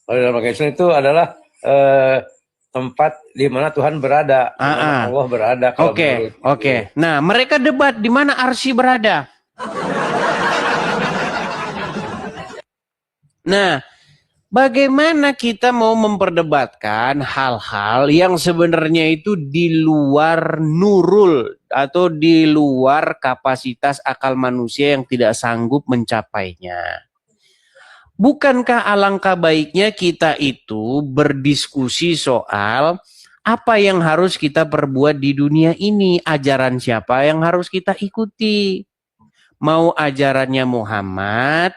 Kalau dalam agama Islam itu adalah tempat di mana Tuhan berada, di mana Allah berada. Oke. Nah, mereka debat di mana arsi berada. Nah, bagaimana kita mau memperdebatkan hal-hal yang sebenarnya itu di luar nurul atau di luar kapasitas akal manusia yang tidak sanggup mencapainya? Bukankah alangkah baiknya kita itu berdiskusi soal apa yang harus kita perbuat di dunia ini? Ajaran siapa yang harus kita ikuti? Mau ajarannya Muhammad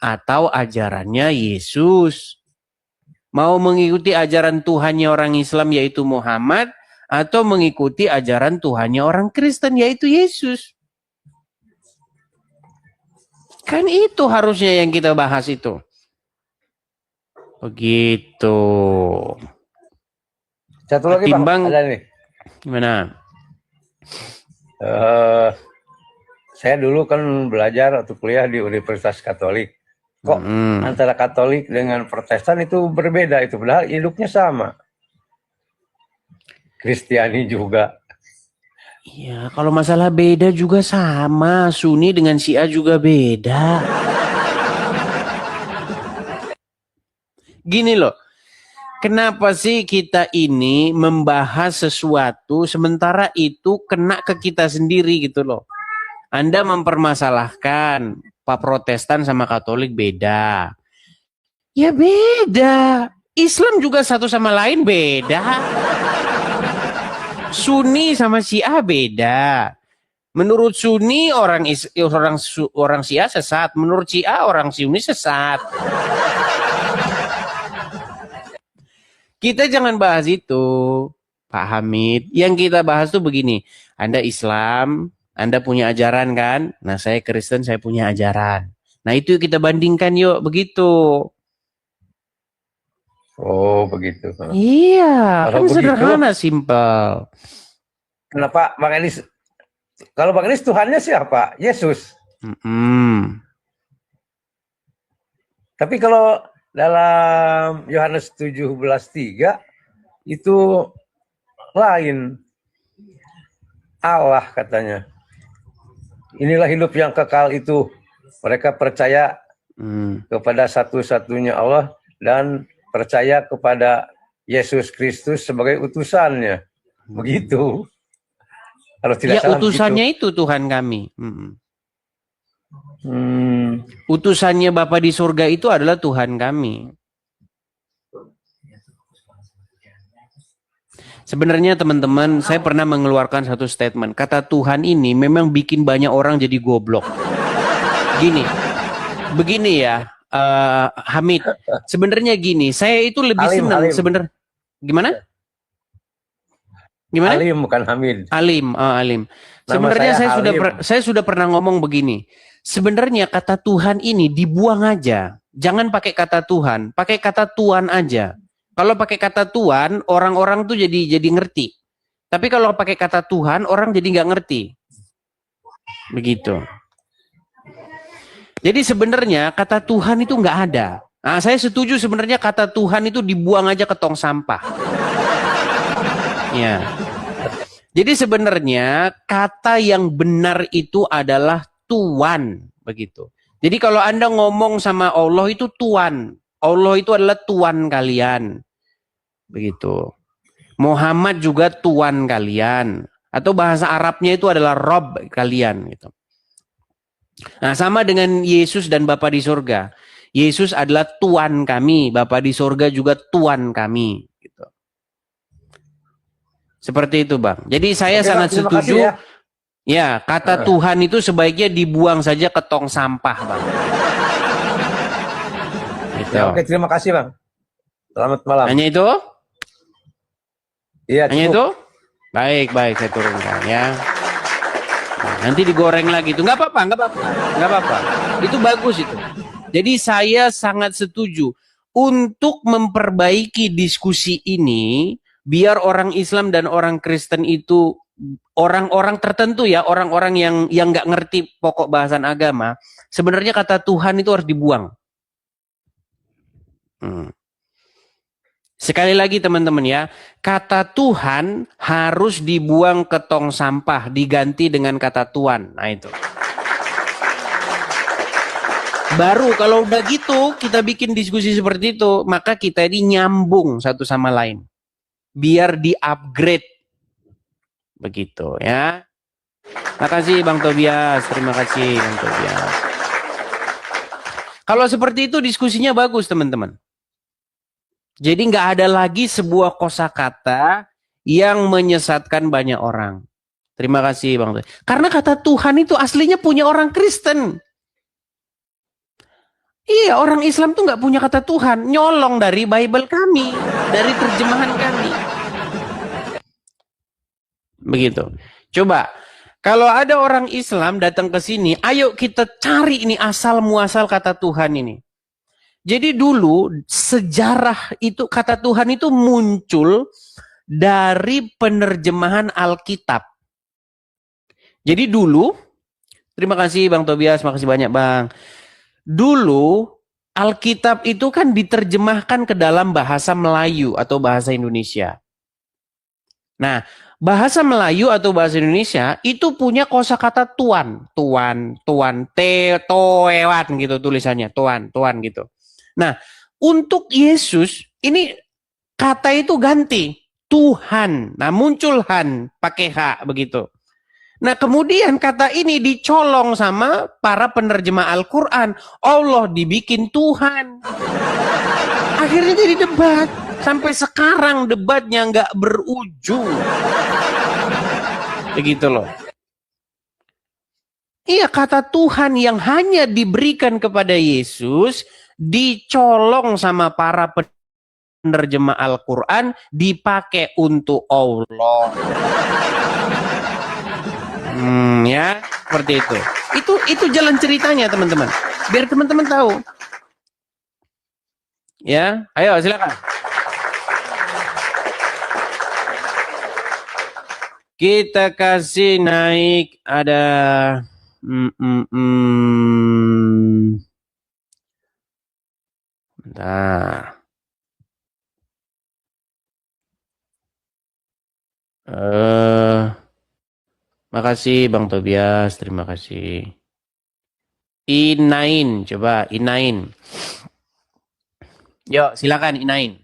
atau ajarannya Yesus? Mau mengikuti ajaran Tuhannya orang Islam yaitu Muhammad atau mengikuti ajaran Tuhannya orang Kristen yaitu Yesus? Kan itu harusnya yang kita bahas itu. Begitu. Satu lagi, Bang, ada nih. Gimana? Saya dulu kan belajar atau kuliah di Universitas Katolik. Kok antara Katolik dengan Protestan itu berbeda itu, padahal hidupnya sama. Kristiani juga. Iya, kalau masalah beda juga sama. Sunni dengan Syiah juga beda. Gini loh, kenapa sih kita ini membahas sesuatu sementara itu kena ke kita sendiri gitu loh. Anda mempermasalahkan Pak Protestan sama Katolik beda. Ya beda. Islam juga satu sama lain beda. Sunni sama Syiah beda. Menurut Sunni orang Syiah sesat, menurut Syiah orang Sunni sesat. Kita jangan bahas itu, Pak Hamid. Yang kita bahas tuh begini, Anda Islam, Anda punya ajaran kan? Nah, saya Kristen, saya punya ajaran. Nah, itu kita bandingkan yuk, begitu. Oh, begitu. Iya, kan sederhana, simpel. Kenapa Bang Edis? Kalau Bang Edis Tuhannya siapa? Yesus. Tapi kalau dalam Yohanes 17:3 itu lain. Allah katanya. Inilah hidup yang kekal itu. Mereka percaya kepada satu-satunya Allah dan percaya kepada Yesus Kristus sebagai utusannya. Begitu. Kalau tidak Ya salah utusannya begitu. itu Tuhan kami. Utusannya Bapa di surga itu adalah Tuhan kami. Sebenarnya teman-teman, saya pernah mengeluarkan satu statement. Kata Tuhan ini memang bikin banyak orang jadi goblok. Begini ya, Hamid. Sebenarnya gini, saya itu lebih senang sebenarnya. Gimana? Alim bukan Hamid. Alim. Sebenarnya saya sudah pernah ngomong begini. Sebenarnya kata Tuhan ini dibuang aja. Jangan pakai kata Tuhan, pakai kata Tuhan aja. Kalau pakai kata Tuhan, orang-orang tuh jadi ngerti. Tapi kalau pakai kata Tuhan, orang jadi nggak ngerti. Begitu. Jadi sebenarnya kata Tuhan itu nggak ada. Nah, saya setuju sebenarnya kata Tuhan itu dibuang aja ke tong sampah. Ya. Jadi sebenarnya kata yang benar itu adalah Tuhan, begitu. Jadi kalau Anda ngomong sama Allah itu Tuhan. Allah itu adalah Tuhan kalian. Begitu. Muhammad juga Tuhan kalian. Atau bahasa Arabnya itu adalah Rob kalian gitu. Nah, sama dengan Yesus dan Bapa di surga. Yesus adalah Tuhan kami, Bapa di surga juga Tuhan kami gitu. Seperti itu, Bang. Jadi saya sangat setuju ya, kata Tuhan itu sebaiknya dibuang saja ke tong sampah, Bang. Gitu. Ya, oke, terima kasih, Bang. Selamat malam. Hanya itu? Iya, hanya itu? Baik, saya turunkan ya. Nah, nanti digoreng lagi itu. Nggak apa-apa. Itu bagus itu. Jadi saya sangat setuju untuk memperbaiki diskusi ini biar orang Islam dan orang Kristen itu orang-orang tertentu ya, orang-orang yang nggak ngerti pokok bahasan agama, sebenarnya kata Tuhan itu harus dibuang. Sekali lagi teman-teman ya, kata Tuhan harus dibuang ke tong sampah, diganti dengan kata Tuhan. Nah itu. Baru kalau udah gitu, kita bikin diskusi seperti itu, maka kita ini nyambung satu sama lain. Biar di-upgrade. Begitu ya. Makasih Bang Tobias, terima kasih Bang Tobias. Kalau seperti itu diskusinya bagus teman-teman. Jadi nggak ada lagi sebuah kosakata yang menyesatkan banyak orang. Terima kasih Bang. Karena kata Tuhan itu aslinya punya orang Kristen. Iya, orang Islam tuh nggak punya kata Tuhan. Nyolong dari Bible kami, dari terjemahan kami. Begitu. Coba, kalau ada orang Islam datang ke sini, ayo kita cari ini asal muasal kata Tuhan ini. Jadi dulu sejarah itu kata Tuhan itu muncul dari penerjemahan Alkitab. Jadi dulu, terima kasih Bang Tobias, makasih banyak Bang. Dulu Alkitab itu kan diterjemahkan ke dalam bahasa Melayu atau bahasa Indonesia. Nah, bahasa Melayu atau bahasa Indonesia itu punya kosakata tuan, toewan gitu tulisannya, tuan gitu. Nah, untuk Yesus ini kata itu ganti Tuhan. Nah, muncul han pakai h begitu. Nah, kemudian kata ini dicolong sama para penerjemah Al-Qur'an. Allah dibikin Tuhan. Akhirnya jadi debat. Sampai sekarang debatnya nggak berujung. Begitu loh. Iya, kata Tuhan yang hanya diberikan kepada Yesus dicolong sama para penerjemah Al-Quran, dipakai untuk Allah. Ya, seperti itu. Itu jalan ceritanya teman-teman. Biar teman-teman tahu. Ya, ayo silakan. Kita kasih naik ada Bentar. Makasih Bang Tobias, terima kasih. Inain, coba Inain. Yuk, silakan Inain.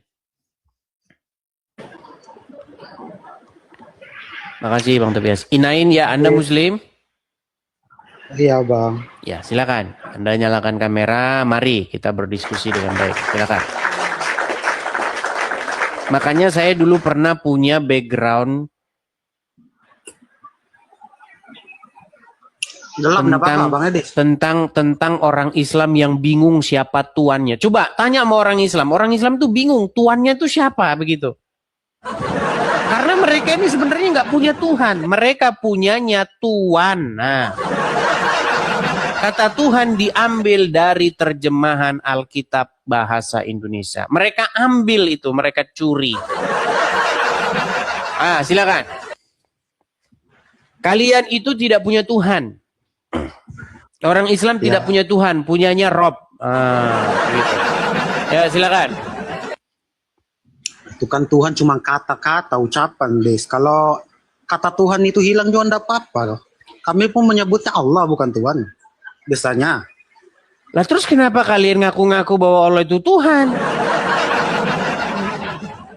Makasih Bang Tobias. Inain ya, Anda Muslim? Iya Bang. Ya, silakan. Anda nyalakan kamera, mari kita berdiskusi dengan baik. Silakan. Makanya saya dulu pernah punya background tentang orang Islam yang bingung siapa tuannya. Coba tanya sama orang Islam. Orang Islam tuh bingung tuannya tuh siapa begitu. Karena mereka ini sebenarnya nggak punya Tuhan. Mereka punyanya Tuan. Nah, kata Tuhan diambil dari terjemahan Alkitab bahasa Indonesia. Mereka ambil itu, mereka curi. Silakan. Kalian itu tidak punya Tuhan. Orang Islam tidak punya Tuhan, punyanya Rob. Gitu. Ya, silakan. Itu kan Tuhan cuma kata-kata, ucapan, Des. Kalau kata Tuhan itu hilang juga enggak apa-apa. Kami pun menyebutnya Allah bukan Tuhan. Biasanya. Lah terus kenapa kalian ngaku-ngaku bahwa Allah itu Tuhan?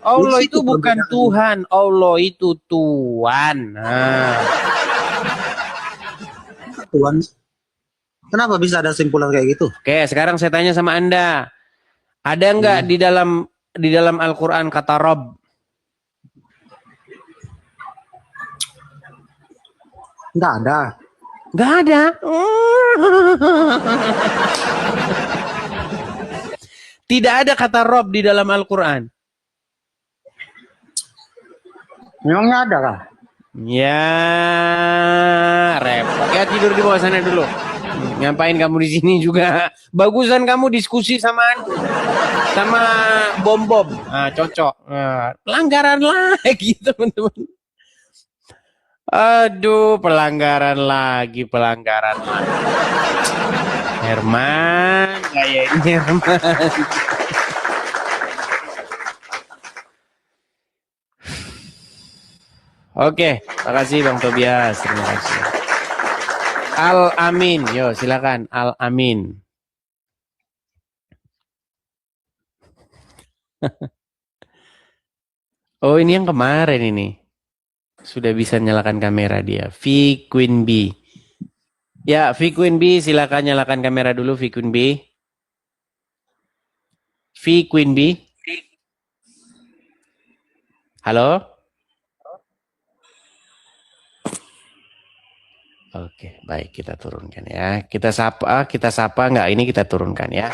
Allah itu bukan Tuhan, Allah itu Tuhan. Tuhan. Kenapa bisa ada simpulan kayak gitu? Oke, sekarang saya tanya sama Anda. Ada nggak di dalam Al-Quran kata Rob? Nggak ada. Nggak ada. Tidak ada kata Rob di dalam Al-Quran. Memang nggak ada kah? Ya, repot. Ya tidur di bawah sana dulu. Ngapain kamu di sini juga? Bagusan kamu diskusi sama Bom-Bom. Cocok. Pelanggaran lagi teman-teman. Aduh, pelanggaran lagi. Herman, kayaknya Herman. Oke, makasih Bang Tobias. Terima kasih. Al-Amin, yo silakan Al-Amin. Oh, ini yang kemarin ini. Sudah bisa nyalakan kamera dia. V Queen B. Ya, V Queen B silakan nyalakan kamera dulu V Queen B. V Queen B. Halo? Oke, baik kita turunkan ya. Kita sapa enggak? Ini kita turunkan ya.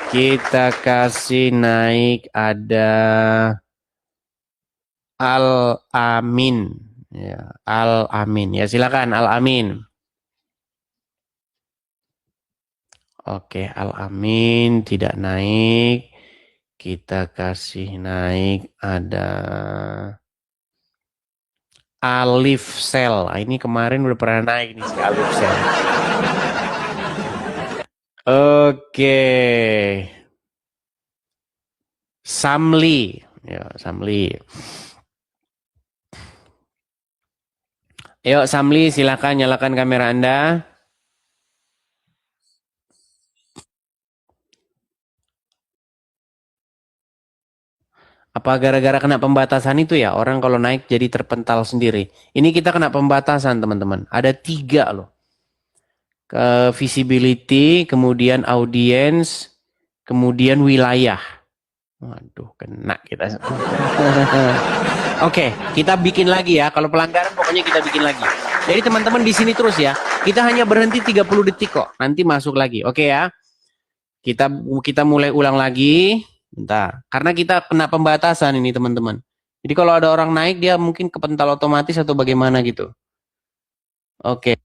Kita kasih naik ada Al-Amin. Ya, Al-Amin. Ya, silakan Al-Amin. Oke, Al-Amin tidak naik. Kita kasih naik ada Alif Sel. Ini kemarin udah pernah naik nih si Alif Sel. Oke. Samli. Ya, Samli. Yuk Samli silakan nyalakan kamera Anda. Apa gara-gara kena pembatasan itu ya? Orang kalau naik jadi terpental sendiri. Ini kita kena pembatasan teman-teman. Ada 3 loh. Ke visibility, kemudian audience, kemudian wilayah. Waduh, kena kita. Oke, kita bikin lagi ya. Kalau pelanggaran pokoknya kita bikin lagi. Jadi teman-teman di sini terus ya. Kita hanya berhenti 30 detik kok. Nanti masuk lagi. Oke ya. Kita mulai ulang lagi. Bentar, karena kita kena pembatasan ini teman-teman. Jadi kalau ada orang naik dia mungkin kepental otomatis atau bagaimana gitu. Oke.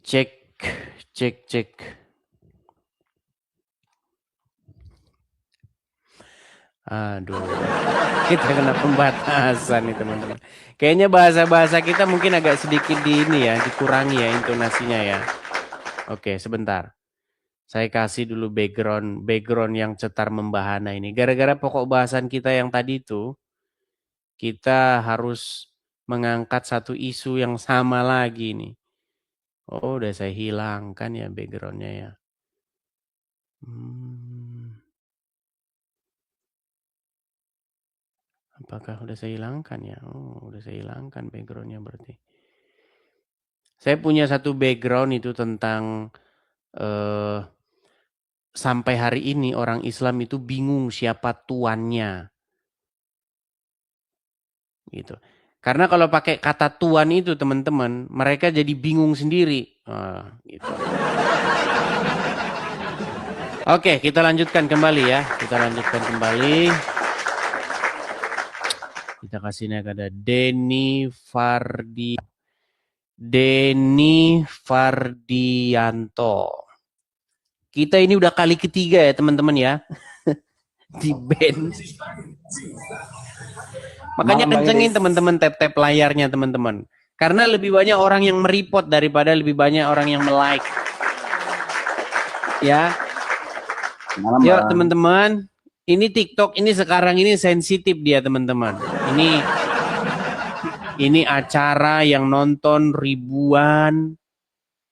Cek, cek. Aduh, kita kena pembatasan nih teman-teman. Kayaknya bahasa-bahasa kita mungkin agak sedikit dikurangi ya intonasinya ya. Oke, sebentar. Saya kasih dulu background yang cetar membahana ini. Gara-gara pokok bahasan kita yang tadi itu, kita harus mengangkat satu isu yang sama lagi nih. Oh, udah saya hilangkan ya backgroundnya ya. Apakah udah saya hilangkan ya? Oh, udah saya hilangkan backgroundnya berarti. Saya punya satu background itu tentang sampai hari ini orang Islam itu bingung siapa tuannya. Gitu. Karena kalau pakai kata tuan itu teman-teman, mereka jadi bingung sendiri. Gitu. Oke, kita lanjutkan kembali ya. Kita kasihnya kepada Denny Fardianto. Kita ini udah kali ketiga ya teman-teman ya. Di band. Makanya kencengin teman-teman tap-tap layarnya teman-teman. Karena lebih banyak orang yang mereport daripada lebih banyak orang yang like. Ya. Yuk teman-teman. Ini TikTok ini sekarang ini sensitif dia teman-teman. Ini acara yang nonton ribuan,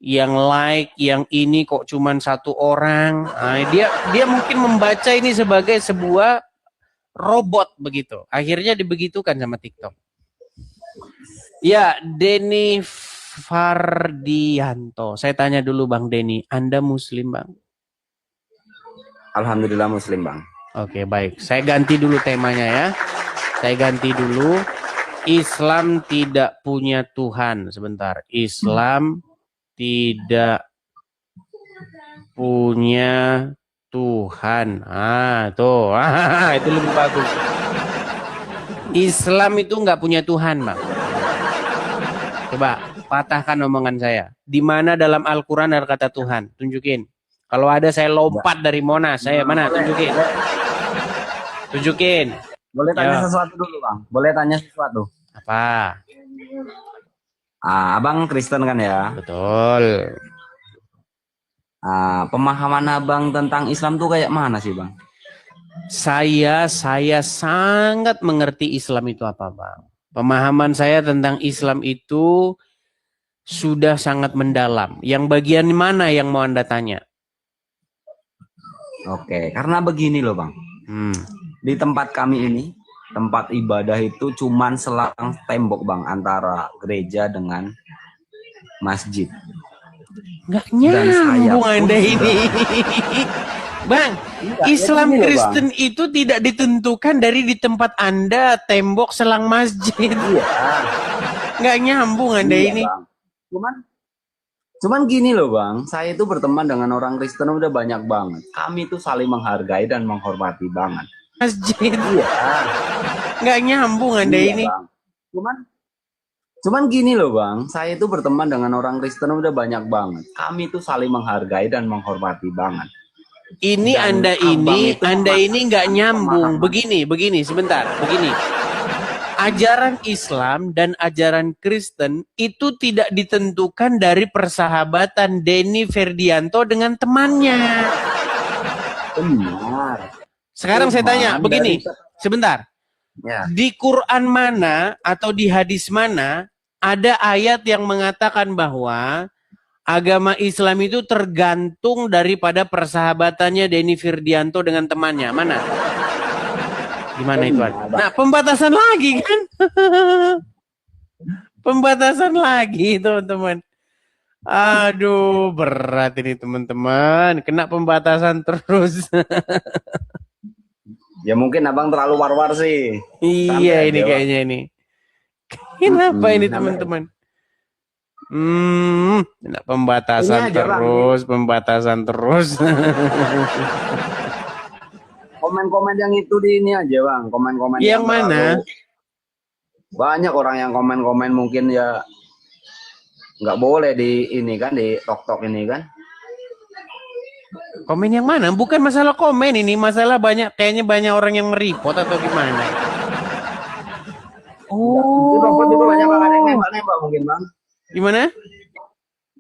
yang like, yang ini kok cuman satu orang. Nah, dia mungkin membaca ini sebagai sebuah robot begitu. Akhirnya dibegitukan sama TikTok. Ya, Denny Fardianto. Saya tanya dulu Bang Denny, Anda Muslim Bang? Alhamdulillah Muslim Bang. Oke, baik. Saya ganti dulu temanya ya. Islam tidak punya Tuhan. Sebentar. Islam tidak punya Tuhan. Tuh. Itu lebih bagus. Islam itu nggak punya Tuhan, Bang. Coba patahkan omongan saya. Di mana dalam Al-Quran ada kata Tuhan? Tunjukin. Kalau ada saya lompat dari Monas. Saya mana? Tunjukin. Boleh tanya sesuatu dulu Bang? Apa? Abang Kristen kan ya? Betul. Pemahaman abang tentang Islam tuh kayak mana sih Bang? Saya sangat mengerti Islam itu apa Bang. Pemahaman saya tentang Islam itu sudah sangat mendalam. Yang bagian mana yang mau Anda tanya? Oke, karena begini loh Bang. Di tempat kami ini, tempat ibadah itu cuman selang tembok Bang, antara gereja dengan masjid. Nggak nyambung Anda ini. Bang, Islam Kristen itu tidak ditentukan dari di tempat Anda tembok selang masjid. Iya. Nggak nyambung Anda ini. Bang. Cuman gini loh Bang, saya itu berteman dengan orang Kristen udah banyak banget. Kami itu saling menghargai dan menghormati banget. Masjid. Iya. Nggak nyambung Anda ini. Bang. Cuman gini loh Bang, saya itu berteman dengan orang Kristen udah banyak banget. Kami itu saling menghargai dan menghormati banget. Ini dan Anda ini nggak nyambung. Begini, sebentar. Begini. Ajaran Islam dan ajaran Kristen itu tidak ditentukan dari persahabatan Denny Fardianto dengan temannya. Benar. Sekarang saya tanya, begini, sebentar. Ya. Di Quran mana atau di hadis mana ada ayat yang mengatakan bahwa agama Islam itu tergantung daripada persahabatannya Denny Fardianto dengan temannya? Mana? Gimana itu? Nah, pembatasan lagi kan? Pembatasan lagi, teman-teman. Aduh, berat ini teman-teman. Kena pembatasan terus. Ya mungkin abang terlalu war-war sih. Iya, ini kayaknya ini. Kenapa ini teman-teman? Kena pembatasan terus, pembatasan terus. Komen-komen yang itu di ini aja Bang, komen-komen yang mana? Banyak orang yang komen-komen mungkin ya nggak boleh di ini kan, di tok ini kan. Komen yang mana? Bukan masalah komen ini, masalah kayaknya banyak orang yang mereport atau gimana? Itu robot itu banyak banget yang nembak mungkin bang. Gimana?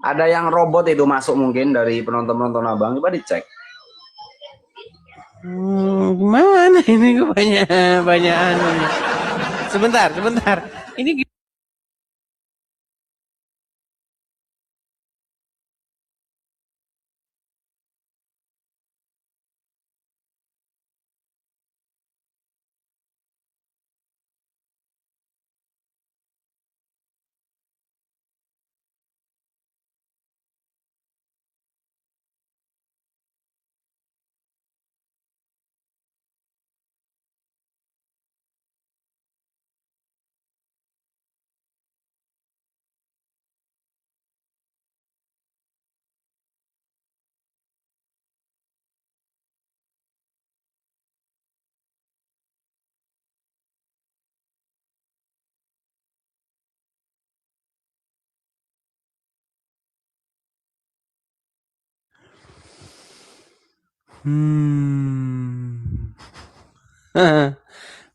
Ada yang robot itu masuk mungkin dari penonton abang, coba dicek. Gimana ini banyak anunya. Sebentar. Ini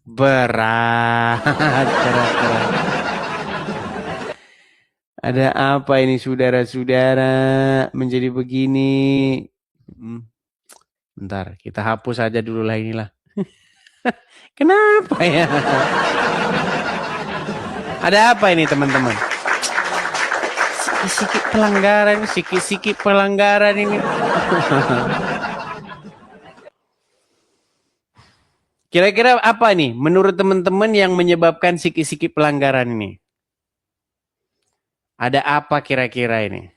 berat. Ada apa ini saudara-saudara menjadi begini? Bentar, kita hapus aja dulu lah inilah. Kenapa ya? Ada apa ini teman-teman? Sikit-sikit pelanggaran ini. Kira-kira apa nih menurut teman-teman yang menyebabkan sikit-sikit pelanggaran ini? Ada apa kira-kira ini?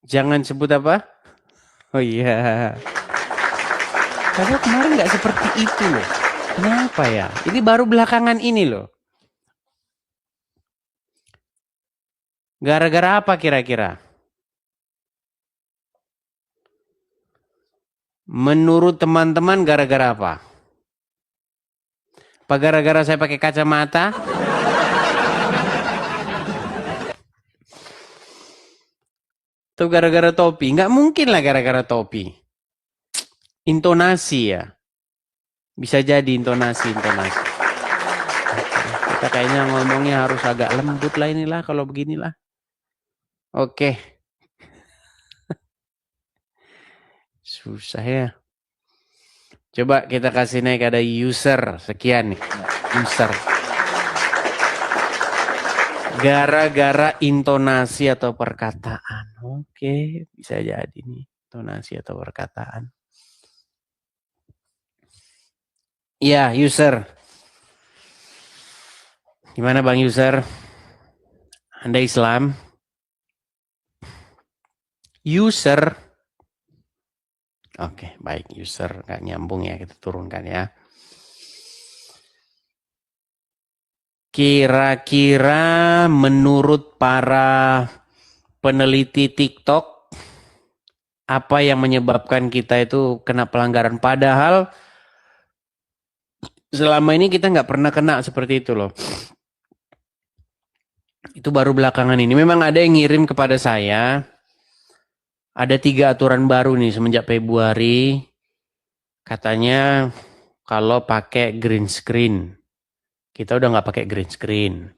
Jangan sebut apa? Oh iya. Karena kemarin nggak seperti itu loh. Kenapa ya? Ini baru belakangan ini loh. Gara-gara apa kira-kira? Menurut teman-teman gara-gara apa? Apa gara-gara saya pakai kacamata? Atau gara-gara topi? Nggak mungkin lah gara-gara topi. Intonasi ya. Bisa jadi intonasi. Kita kayaknya ngomongnya harus agak lembut lah inilah kalau beginilah. Oke. Susah ya. Coba kita kasih naik ada user. Sekian nih. User. Gara-gara intonasi atau perkataan. Oke. Bisa jadi nih. Intonasi atau perkataan. Iya, user. Gimana Bang User? Anda Islam? User. Oke, baik. User nggak nyambung ya, kita turunkan ya. Kira-kira menurut para peneliti TikTok, apa yang menyebabkan kita itu kena pelanggaran? Padahal selama ini kita nggak pernah kena seperti itu loh. Itu baru belakangan ini. Memang ada yang ngirim kepada saya. Ada 3 aturan baru nih semenjak Februari. Katanya kalau pakai green screen. Kita udah nggak pakai green screen.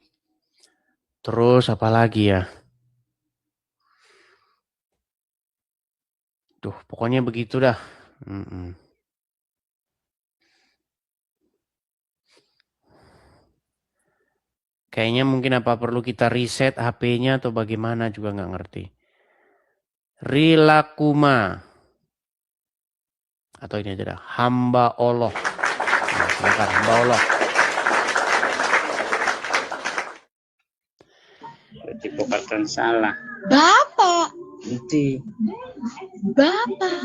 Terus apa lagi ya? Duh, pokoknya begitu dah. Kayaknya mungkin apa perlu kita reset HP-nya atau bagaimana juga nggak ngerti. Rilakuma. Atau ini aja dah. Hamba Allah. Nah, silakan hamba Allah. Berarti perkataan salah. Bapak. Nanti. Bapak.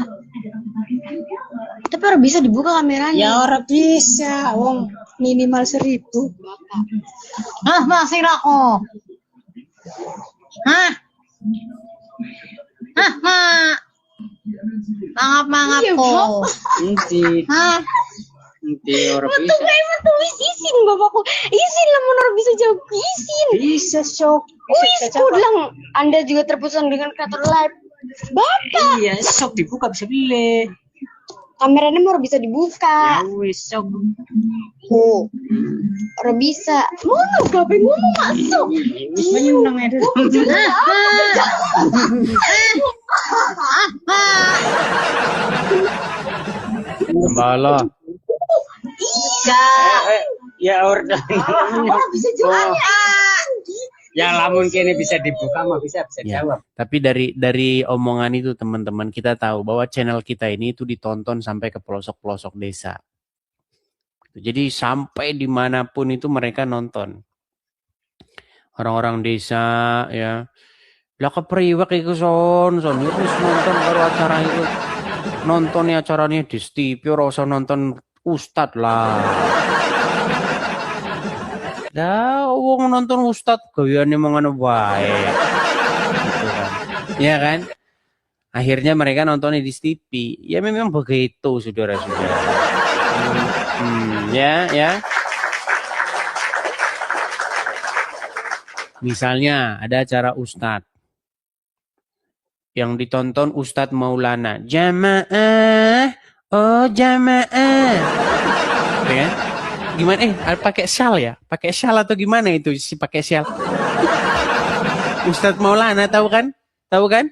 Tapi orang bisa dibuka kameranya. Ya orang bisa. Wong minimal 1.000. Bapak. Hah, masih aku. Hah? Hah, mak. Mangap Iya, kok. Nanti. Hah? orang Betul bisa. kayak tulis izin bapakku. Izin lah menurut bisa jawab izin. Bisa sok. Wis bilang Anda juga terpesan dengan kreator live. Bapak. Iya, sok dibuka bisa beli. Kameranya mau bisa dibuka. Ya wis sok. Oh. Orang bisa. Mana bapak ngomong masuk. Wis menyenang ya. Mbak Iya. Ya orden. Orang bisa jawab. Ya lamun kini bisa dibuka mah bisa Ya, jawab. tapi dari omongan itu teman-teman kita tahu bahwa channel kita ini itu ditonton sampai ke pelosok-pelosok desa. Jadi sampai dimanapun itu mereka nonton. Orang-orang desa ya. Lah kepriwak iku son itu nonton karo acara itu. Nontonnya acaranya di TV ora usah nonton ustad lah. Dah wong nonton ustad gayane mangono wae. Gitu kan. Ya kan? Akhirnya mereka nontonnya di TV. Ya memang begitu saudara-saudara. Ya. Misalnya ada acara ustad. Yang ditonton Ustadz Maulana. Jamaah. Oh jamaah. Ya. Gimana? Pakai syal ya? Pakai syal atau gimana itu si pakai syal? Ustadz Maulana tahu kan? Tahu kan?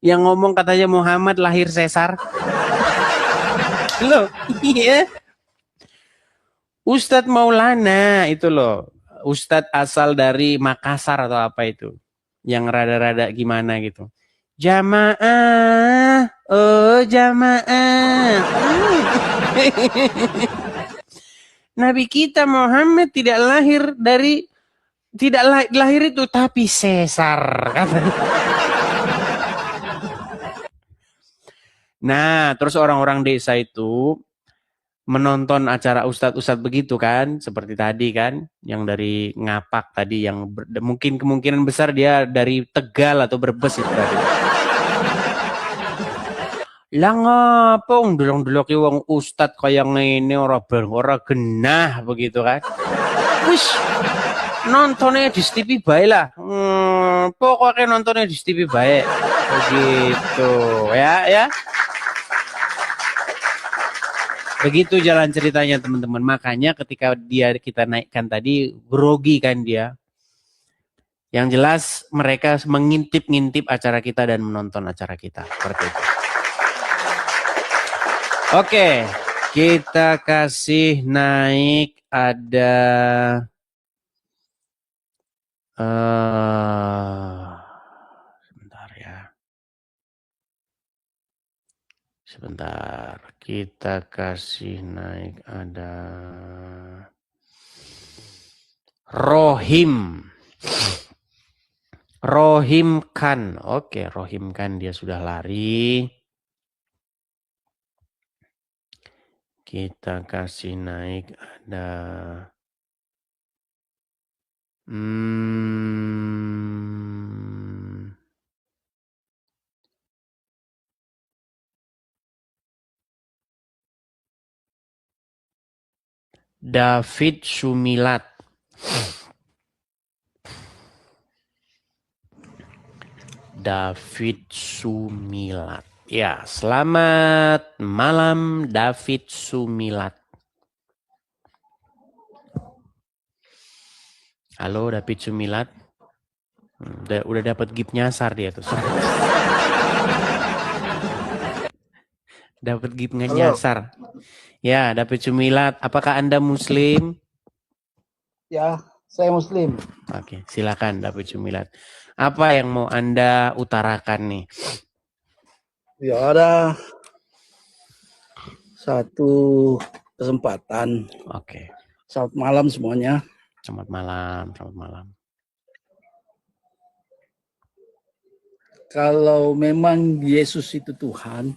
Yang ngomong katanya Muhammad lahir sesar. Loh, iya. Ustadz Maulana itu loh. Ustadz asal dari Makassar atau apa itu. Yang rada-rada gimana gitu. Jamaah. Oh jamaah. Nabi kita Muhammad tidak lahir itu tapi sesar katanya. Nah, terus orang-orang desa itu menonton acara ustadz-ustadz begitu kan, seperti tadi kan, yang dari Ngapak tadi yang mungkin kemungkinan besar dia dari Tegal atau Brebes itu tadi. Lah ngapa ndelok-ndelok wong ustad kaya ngene ora genah begitu kan. Wis nontonnya di TV bae lah. Pokoknya nontonnya di TV bae. Begitu ya. Begitu jalan ceritanya teman-teman. Makanya ketika kita naikkan tadi grogi kan dia. Yang jelas mereka mengintip-ngintip acara kita dan menonton acara kita. Seperti itu. Oke, kita kasih naik ada sebentar ya. Sebentar, kita kasih naik ada Rohim. Rohim Khan. Oke, Rohim Khan dia sudah lari. Kita kasih naik ada David Sumilat. David Sumilat. Ya, selamat malam David Sumilat. Halo David Sumilat. Udah dapat gift nyasar dia tuh. Dapat gift nyasar. Ya, David Sumilat, apakah Anda Muslim? Ya, saya Muslim. Oke, silakan David Sumilat. Apa yang mau Anda utarakan nih? Ya ada satu kesempatan. Oke. Selamat malam semuanya. Selamat malam. Kalau memang Yesus itu Tuhan,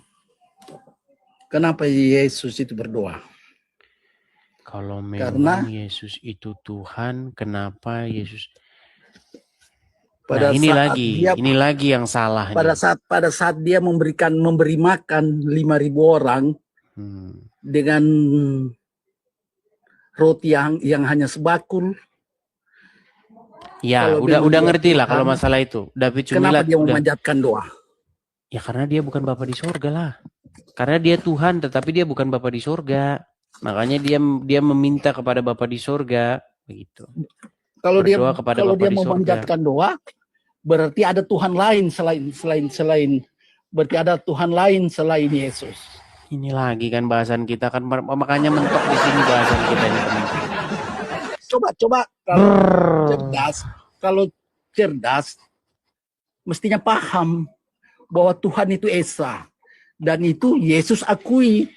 kenapa Yesus itu berdoa? Kalau memang Yesus itu Tuhan, kenapa Yesus? Nah, ini lagi yang salah. Pada saat dia memberi makan 5.000 orang dengan roti yang hanya sebakul. Ya, Kalau memang udah dia ngerti lah Tuhan, kalau masalah itu. David kenapa Cumilat dia udah. memanjatkan doa? Ya karena dia bukan Bapa di sorga lah. Karena dia Tuhan, tetapi dia bukan Bapa di sorga. Makanya dia meminta kepada Bapa di sorga, begitu. Kalau dia Berdoa kepada kalau Bapa dia di sorga. memanjatkan doa, berarti ada Tuhan lain selain berarti ada Tuhan lain selain Yesus. Ini lagi kan bahasan kita kan, makanya mentok di sini bahasan kita ini teman-teman. Coba kalau cerdas mestinya paham bahwa Tuhan itu Esa dan itu Yesus akui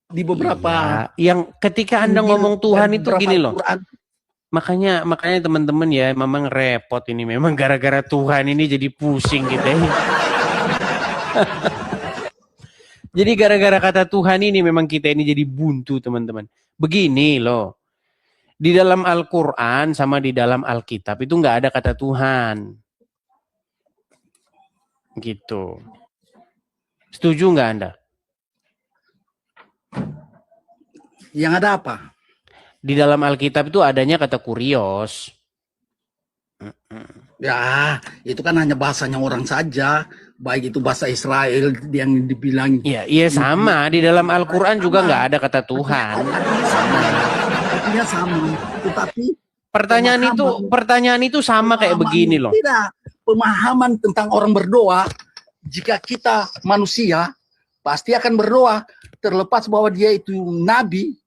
di beberapa yang ketika Anda ngomong Tuhan itu gini loh. Makanya teman-teman ya, memang repot ini, memang gara-gara Tuhan ini jadi pusing gitu ya. Jadi gara-gara kata Tuhan ini memang kita ini jadi buntu teman-teman. Begini loh, di dalam Al-Quran sama di dalam Alkitab itu nggak ada kata Tuhan. Gitu. Setuju nggak Anda? Yang ada apa? Di dalam Alkitab itu adanya kata kurios. Ya, itu kan hanya bahasanya orang saja. Baik itu bahasa Israel yang dibilang. Iya sama. Di dalam Al-Quran juga nggak ada kata Tuhan. Artinya sama. Tetapi pertanyaan itu sama kayak begini loh. Tidak. Pemahaman tentang orang berdoa, jika kita manusia pasti akan berdoa, terlepas bahwa dia itu nabi,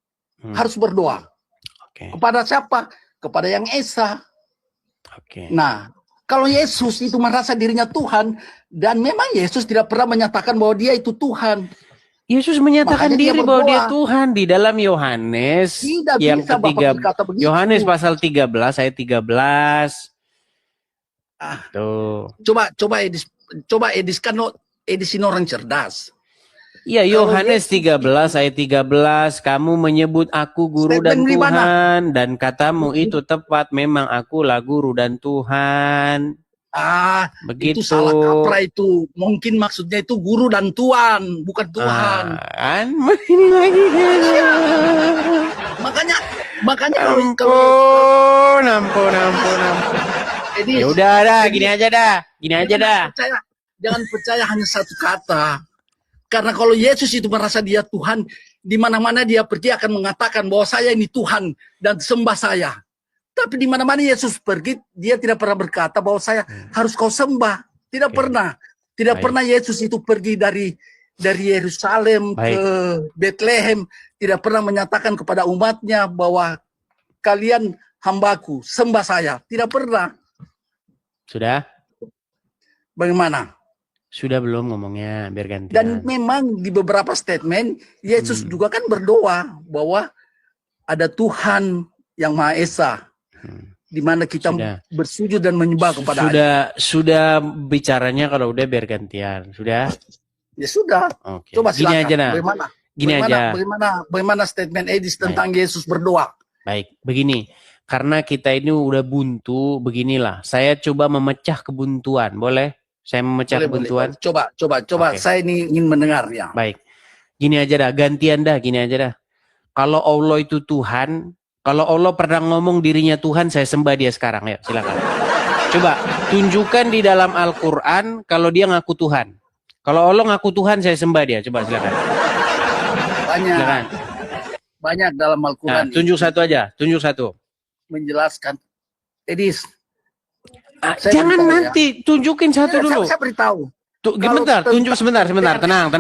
harus berdoa. Kepada siapa? Kepada yang Esa. Nah, kalau Yesus itu merasa dirinya Tuhan, dan memang Yesus tidak pernah menyatakan bahwa dia itu Tuhan. Yesus menyatakan Makanya diri dia bahwa dia berdoa. Tuhan di dalam Yohanes Tidak yang bisa Bapak ketiga, berkata begitu. Yohanes pasal 13 ayat 13. Tuh. Coba Edis kan Edis ini orang cerdas. Iya, Yohanes 13 ayat 13, kamu menyebut aku guru dan Tuhan, dan katamu itu tepat, memang akulah guru dan Tuhan. Begitu. Itu salah kaprah itu. Mungkin maksudnya itu guru dan Tuhan, bukan Tuhan. Ini lagi. Makanya ampun. Edis, Ya udah dah, gini aja dah. Jangan percaya hanya satu kata. Karena kalau Yesus itu merasa dia Tuhan, di mana-mana dia pergi akan mengatakan bahwa saya ini Tuhan dan sembah saya. Tapi di mana-mana Yesus pergi, dia tidak pernah berkata bahwa saya harus kau sembah. Tidak pernah. Tidak pernah Yesus itu pergi dari Yerusalem ke Bethlehem, tidak pernah menyatakan kepada umatnya bahwa kalian hambaku, sembah saya. Tidak pernah. Sudah? Bagaimana? Sudah belum ngomongnya, biar gantian. Dan memang di beberapa statement Yesus juga kan berdoa bahwa ada Tuhan yang Maha Esa, di mana kita bersujud dan menyembah kepada Sudah bicaranya kalau udah biar gantian. Sudah? Ya sudah. Oke. Coba silakan. Gini aja nah. Bagaimana statement Edis tentang Yesus berdoa? Baik, begini. Karena kita ini udah buntu, beginilah. Saya coba memecah kebuntuan, boleh? Saya memecah kebuntuan. Coba. Saya ini ingin mendengar ya. Baik. Gini aja dah, gantian dah, gini aja dah. Kalau Allah itu Tuhan, kalau Allah pernah ngomong dirinya Tuhan, saya sembah dia sekarang. Ya, silakan. Coba tunjukkan di dalam Al-Quran kalau dia ngaku Tuhan. Kalau Allah ngaku Tuhan, saya sembah dia. Coba silakan. Banyak dalam Al-Quran. Nah, tunjuk satu aja, tunjuk satu. Menjelaskan. Edis. Jangan nanti, tunjukin satu dulu. Saya beritahu. Sebentar, tunjuk sebentar. Tenang.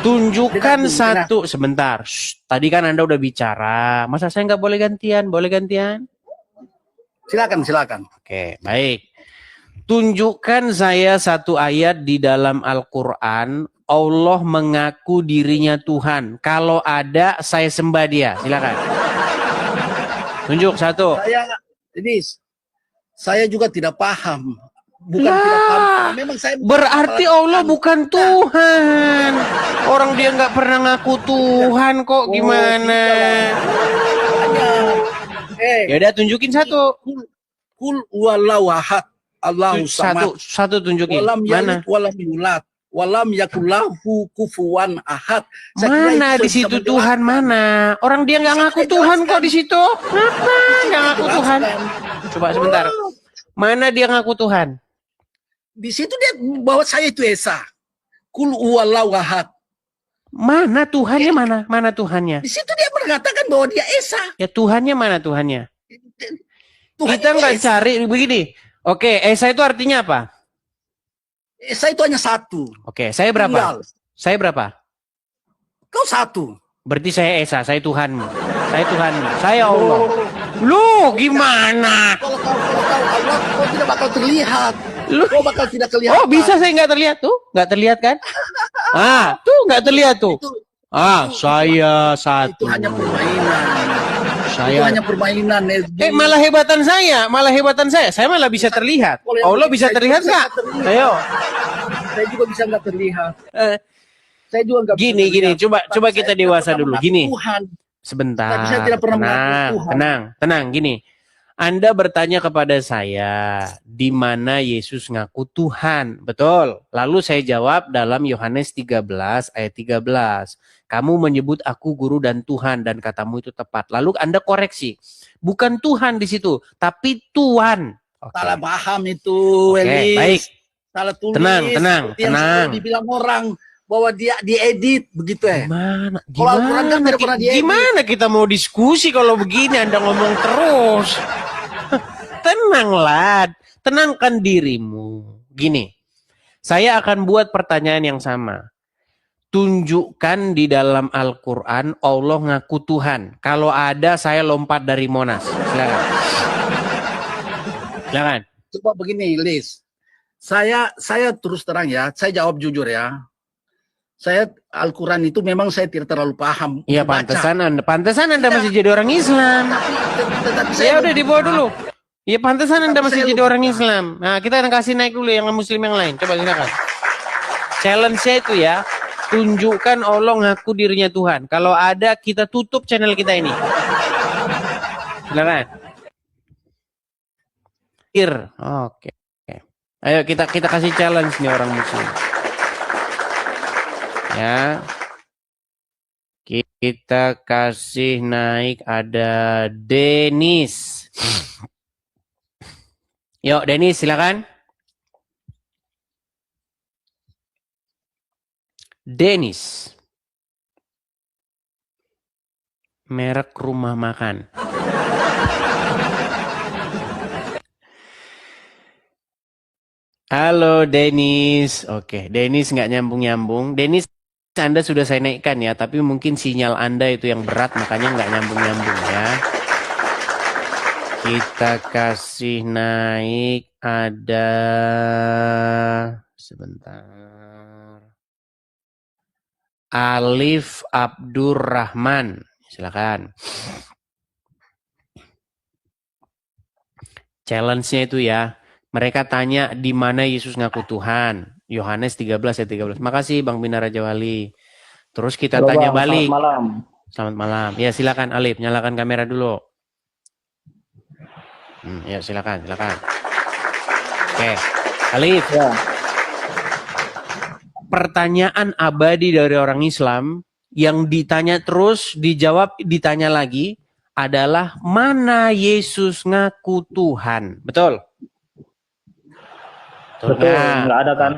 Tunjukkan satu sebentar. Tadi kan Anda udah bicara. Masa saya nggak boleh gantian? Boleh gantian? Silakan. Oke, baik. Tunjukkan saya satu ayat di dalam Al-Quran. Allah mengaku dirinya Tuhan. Kalau ada, saya sembah dia. Silakan. Tunjuk satu. Saya juga tidak paham. Tidak paham. Memang saya berarti Allah bukan Tuhan. Orang dia nggak pernah ngaku Tuhan kok, gimana? Ya udah, tunjukin satu. Kul wallahu ahad, Allahu samad. Satu tunjukin. Walam Mana? yalid walam yulad walam yakullahu kufuwan ahad. Mana di situ Tuhan mana? Orang dia nggak ngaku Tuhan kok di situ. Kenapa nggak ngaku Tuhan? Coba sebentar. Mana dia ngaku Tuhan? Di situ dia bahwa saya itu Esa. Kul huwallahu ahad. Mana Tuhannya mana? Mana Tuhannya? Di situ dia mengatakan bahwa dia Esa. Ya Tuhannya mana Tuhannya? Tuhan Kita nggak cari begini. Oke, Esa itu artinya apa? Esa itu hanya satu. Oke, saya berapa? Tinggal. Saya berapa? Kau satu. Berarti saya Esa, saya Tuhanmu. Saya Tuhanmu. Saya Allah. Lu gimana? Kalau kau Allah, kau tidak bakal terlihat. Kau bakal tidak terlihat. Oh, bisa saya nggak terlihat tuh? Nggak terlihat kan? Ah, tuh nggak terlihat tuh. Saya satu. Itu hanya permainan. Saya Itu hanya permainan. malah hebatan saya malah bisa terlihat. Allah bisa terlihat nggak? Ayo. Saya juga bisa nggak terlihat. Saya juga nggak. Gini, coba kita dewasa dulu. Gini. Tuhan. Sebentar. Saya tidak pernah mengaku Tuhan. Tenang. Gini. Anda bertanya kepada saya, di mana Yesus ngaku Tuhan? Betul. Lalu saya jawab dalam Yohanes 13 ayat 13. Kamu menyebut aku guru dan Tuhan dan katamu itu tepat. Lalu Anda koreksi. Bukan Tuhan di situ, tapi Tuhan. Okay. Salah paham itu, Elis. Baik. Salah tulis. Tenang. Yang dibilang orang bahwa dia diedit begitu ya. Gimana kita mau diskusi kalau begini Anda ngomong terus? Tenanglah, tenangkan dirimu. Gini, saya akan buat pertanyaan yang sama. Tunjukkan di dalam Al-Quran Allah ngaku Tuhan. Kalau ada saya lompat dari Monas. Silakan. Coba begini, Lis. Saya terus terang ya, saya jawab jujur ya. Saya Al-Quran itu memang saya tidak terlalu paham. Iya, pantesan Anda masih jadi orang Islam. Saya udah dibawa dulu. Iya, pantesan Anda masih jadi orang Islam. Nah, kita akan kasih naik dulu yang Muslim yang lain. Coba silakan. Challenge-nya itu ya, tunjukkan Allah ngaku dirinya Tuhan. Kalau ada, kita tutup channel kita ini. Silakan. Oke. Ayo kita kasih challenge nih orang Muslim. Ya. Kita kasih naik ada Denis. Yuk Denis silakan. Denis. Merek rumah makan. Halo Denis. Oke, Denis nggak nyambung-nyambung. Denis, Anda sudah saya naikkan ya, tapi mungkin sinyal Anda itu yang berat, makanya nggak nyambung-nyambung ya. Kita kasih naik ada sebentar. Alif Abdurrahman. Silakan. Challenge-nya itu ya. Mereka tanya di mana Yesus ngaku Tuhan. Yohanes 13 ayat 13. Makasih Bang Bina Raja Wali. Terus kita tanya balik. Selamat malam. Ya silakan Alif, nyalakan kamera dulu. Ya silakan. Oke, Alif. Ya. Pertanyaan abadi dari orang Islam yang ditanya terus, dijawab, ditanya lagi adalah mana Yesus ngaku Tuhan. Betul? Betul, nggak ada kan?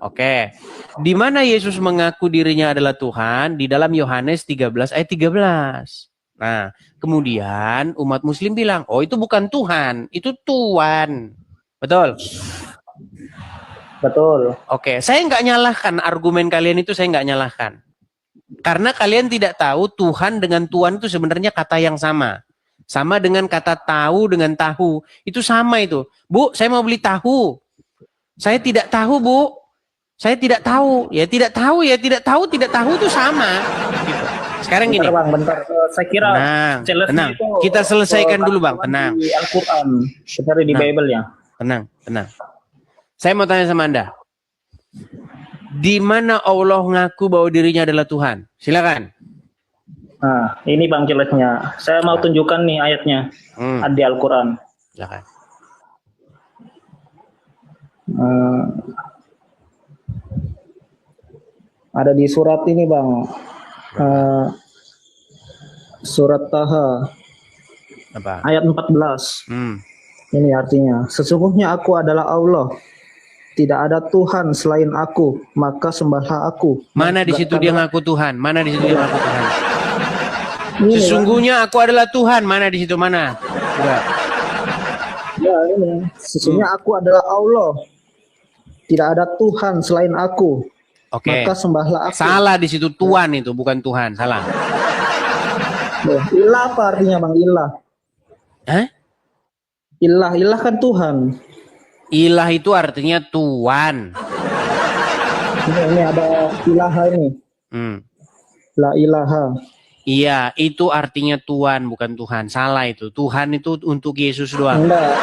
Oke. Di mana Yesus mengaku dirinya adalah Tuhan? Di dalam Yohanes 13 ayat 13. Nah, kemudian umat Muslim bilang, oh itu bukan Tuhan, itu Tuhan. Betul? Betul. Oke, saya nggak nyalahkan argumen kalian itu, saya nggak nyalahkan. Karena kalian tidak tahu Tuhan dengan Tuhan itu sebenarnya kata yang sama. Sama dengan kata tahu dengan tahu. Itu sama itu. Bu, saya mau beli tahu. Saya tidak tahu, Bu. Saya tidak tahu. Ya tidak tahu itu sama. Gitu. Sekarang gini. Bentar, Bang, bentar. Saya kira tenang. Kita selesaikan dulu, Bang. Tenang. Di Al-Quran, seperti di Bible ya. Tenang. Saya mau tanya sama Anda. Di mana Allah ngaku bahwa dirinya adalah Tuhan? Silakan. Nah, ini Bang jelasnya. Saya mau tunjukkan nih ayatnya. Di Al-Quran. Silakan. Ada di surat ini bang, surat Taha Apa? ayat 14. Hmm. Ini artinya, sesungguhnya aku adalah Allah, tidak ada Tuhan selain aku, maka sembahlah aku. Mana di situ dia ngaku Tuhan? Mana di situ dia ngaku Tuhan? Ini, Sesungguhnya aku adalah Tuhan. Mana di situ mana? Coba. ya ini, sesungguhnya aku adalah Allah, tidak ada Tuhan selain aku, Oke. maka sembahlah aku. Salah di situ, Tuhan itu bukan Tuhan. Salah. Ilah apa artinya bang? Ilah. Hah? Ilah kan Tuhan. Ilah itu artinya Tuhan. Ini ada ilaha ini. La ilaha. Iya, itu artinya Tuhan, bukan Tuhan. Salah itu. Tuhan itu untuk Yesus doang. Enggak.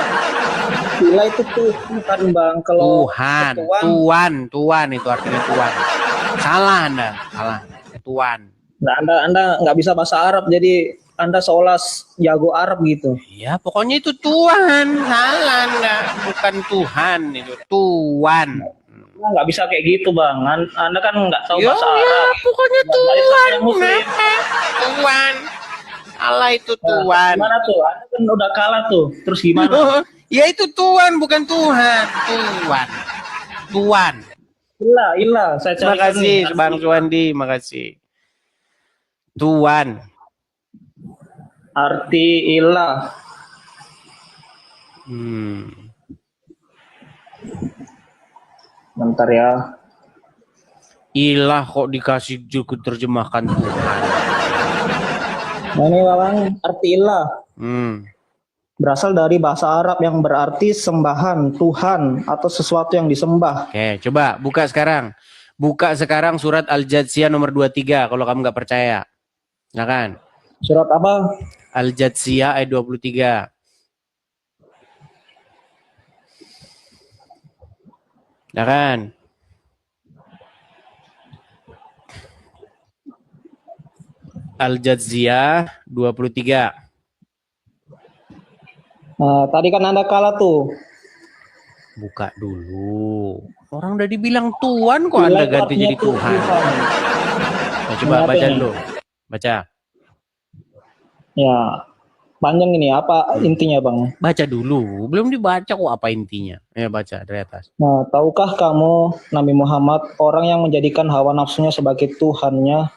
Ilah itu Tuhan bang. Kalau Tuhan itu artinya Tuhan. Salah Anda, salah. Tuhan. Nah, Anda nggak bisa bahasa Arab, jadi Anda seolah jago Arab gitu. Ya, pokoknya itu Tuhan. Salah Anda, bukan Tuhan itu. Tuhan. Nah, nggak bisa kayak gitu bang. Anda kan nggak tahu bahasa Ya, Arab. pokoknya Tuhan. Tuhan. Allah itu Tuhan. Gimana tuh? Anda kan udah kalah tuh. Terus gimana? Ya itu Tuhan, bukan Tuhan. Tuhan. Ilah. Saya Terima carikan kasih nih. Bang Suwandi, makasih. Tuhan. Arti ilah. Bentar ya. Ilah kok dikasih juga terjemahkan Tuhan. Nah, ini bang, arti ilah. Berasal dari bahasa Arab yang berarti sembahan, Tuhan, atau sesuatu yang disembah. Oke, coba buka sekarang. Buka sekarang surat Al-Jatsiyah nomor 23 kalau kamu nggak percaya. Ya kan? Surat apa? Al-Jatsiyah ayat 23. Ya kan? Al-Jatsiyah 23. Nah, tadi kan Anda kalah tuh. Buka dulu. Orang udah dibilang Tuhan kok Anda ganti jadi Tuhan. Nah, coba baca dulu. Baca. Ya, panjang ini. Apa intinya bang? Baca dulu. Belum dibaca kok apa intinya. Ya baca dari atas. Nah, tahukah kamu Nabi Muhammad orang yang menjadikan hawa nafsunya sebagai Tuhannya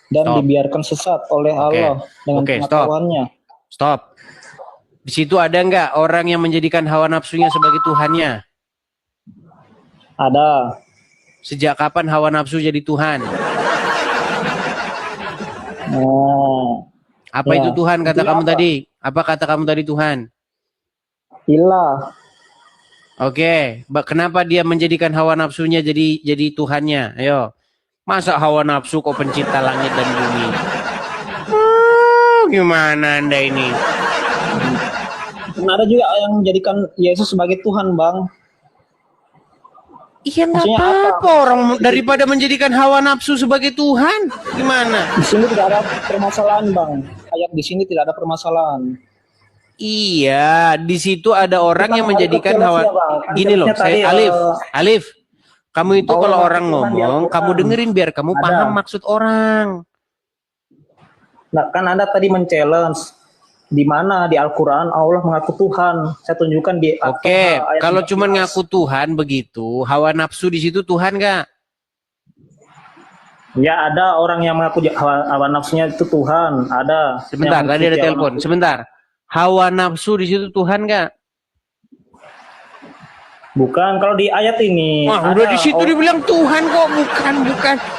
dan dibiarkan sesat oleh Allah dengan pengetahuannya? Stop. Di situ ada nggak orang yang menjadikan hawa nafsunya sebagai Tuhannya? Ada. Sejak kapan hawa nafsu jadi Tuhan? Apa itu Tuhan kata kamu tadi? Apa kata kamu tadi Tuhan? Ilah. Oke, kenapa dia menjadikan hawa nafsunya jadi Tuhannya? Ayo. Masa hawa nafsu kok pencipta langit dan bumi? Gimana Anda ini? Nah, ada juga yang menjadikan Yesus sebagai Tuhan, Bang. Iya, nggak apa-apa orang daripada menjadikan hawa nafsu sebagai Tuhan. Gimana? Di sini tidak ada permasalahan, Bang. Ayat di sini tidak ada permasalahan. Iya, di situ ada orang yang menjadikan hawa. Gini loh, saya Alif. Kamu itu kalau orang ngomong, kamu dengerin biar kamu paham maksud orang. Nah, kan Anda tadi men-challenge di mana di Al-Quran Allah mengaku Tuhan. Saya tunjukkan di Oke, kalau cuma ngaku Tuhan begitu, hawa nafsu di situ Tuhan nggak? Ya, ada orang yang mengaku hawa nafsunya itu Tuhan. Ada. Sebentar, tadi ada telepon. Sebentar. Hawa nafsu di situ Tuhan nggak? Bukan, kalau di ayat ini. Wah, udah di situ dibilang Tuhan kok, bukan.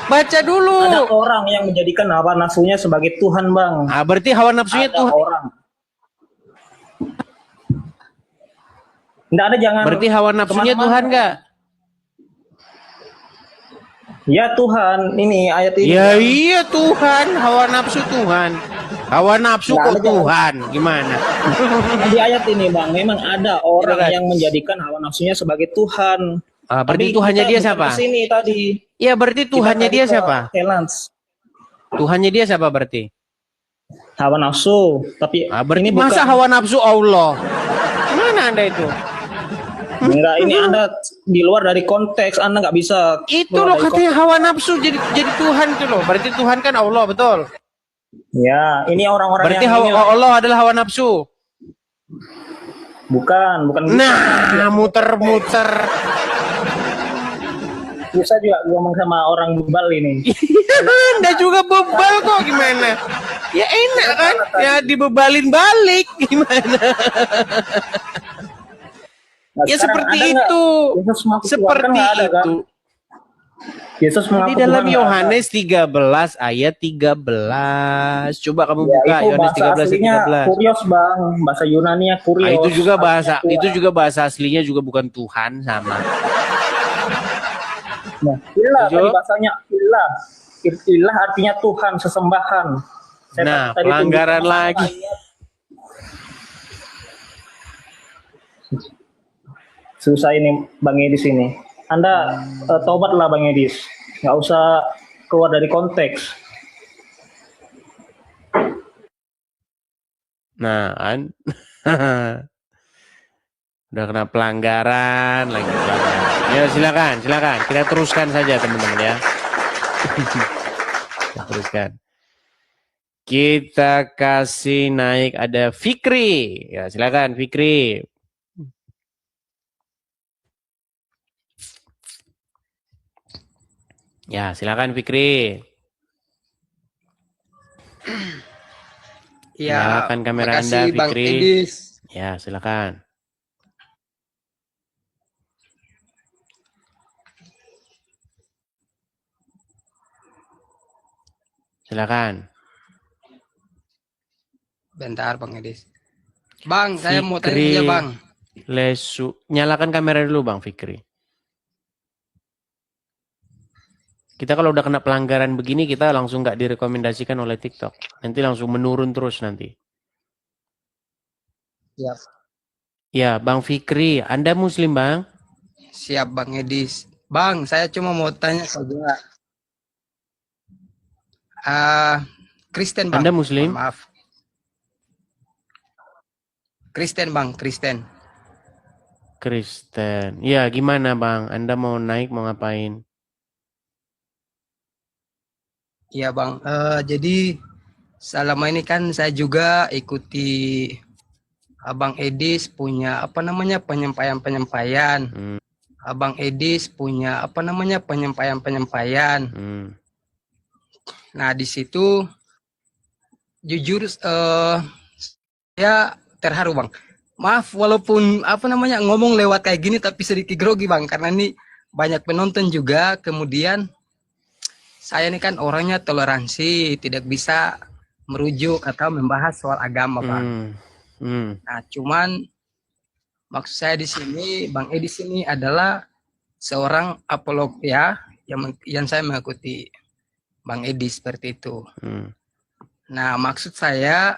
Baca dulu. Ada orang yang menjadikan hawa nafsunya sebagai Tuhan, Bang. Ah, berarti hawa nafsunya Tuhan. Orang. Nggak ada, jangan. Berarti hawa nafsunya Tuhan nggak? Ya Tuhan, ini ayat ini. Ya iya Tuhan, hawa nafsu Tuhan. Hawa nafsu kok Tuhan, gimana? Di ayat ini Bang, memang ada orang yang menjadikan hawa nafsunya sebagai Tuhan. Berarti Tuhannya dia siapa? Sini tadi. Ya berarti Tuhannya dia siapa? Helans. Tuhannya dia siapa berarti? Hawa nafsu, tapi berarti ini masa bukan. hawa nafsu Allah? Mana Anda itu? Enggak, ini Anda di luar dari konteks, Anda nggak bisa. Itu loh katanya hawa nafsu jadi Tuhan itu loh. Berarti Tuhan kan Allah, betul? Ya, ini orang-orang Berarti yang Allah adalah hawa nafsu. bukan gitu. Nah, muter-muter. Susah juga ngomong sama orang bebal ini. Anda juga bebal kok, gimana? Ya enak kan? Ya dibebalin balik, gimana? Nah, Ya sekarang seperti ada nggak? itu. Yesus mengaku Tuhan Seperti kan nggak ada, kan? itu. Yesus mengaku Di dalam Tuhan nggak ada. Yohanes 13 ayat 13. Coba kamu Ya, buka itu Yohanes bahasa 13 ayat aslinya 13. kurios, Bang. Bahasa Yunani-nya Nah, kurios. itu juga bahasa aslinya juga bukan Tuhan sama. Nah, ilah Setuju? tadi bahasanya ilah. Ilah artinya Tuhan, sesembahan. Nah, tadi pelanggaran tunjukkan lagi. Susah ini Bang Edis ini. Anda tobatlah Bang Edis. Nggak usah keluar dari konteks. Nah, kan? Udah kena pelanggaran lagi. Ya, silakan. Kita teruskan saja teman-teman ya. Kita teruskan. Kita kasih naik ada Fikri. Ya, silakan Fikri. Ya, silakan Fikri. Ya, Nyalakan kamera makasih Anda, Bang Fikri. Edis. Ya, silakan. Silakan. Bentar Bang Edis. Bang, saya mau tanya Fikri ya Bang. Lesu. Nyalakan kamera dulu Bang Fikri. Kita kalau udah kena pelanggaran begini, kita langsung nggak direkomendasikan oleh TikTok. Nanti langsung menurun terus nanti. Siap. Ya, Bang Fikri, Anda Muslim, Bang? Siap Bang Edis. Bang, saya cuma mau tanya saja. Kristen Bang. Anda Muslim? Maaf. Kristen Bang, Kristen. Kristen. Ya, gimana Bang? Anda mau naik, mau ngapain? Iya Bang, jadi selama ini kan saya juga ikuti Abang Edis punya penyampaian. Abang Edis punya penyampaian. Nah di situ jujur saya terharu Bang. Maaf walaupun ngomong lewat kayak gini tapi sedikit grogi Bang karena ini banyak penonton juga. Kemudian saya ini kan orangnya toleransi, tidak bisa merujuk atau membahas soal agama, Bang. Nah, cuman maksud saya di sini, Bang Edis ini adalah seorang apolog ya, yang saya mengikuti Bang Edis seperti itu. Nah, maksud saya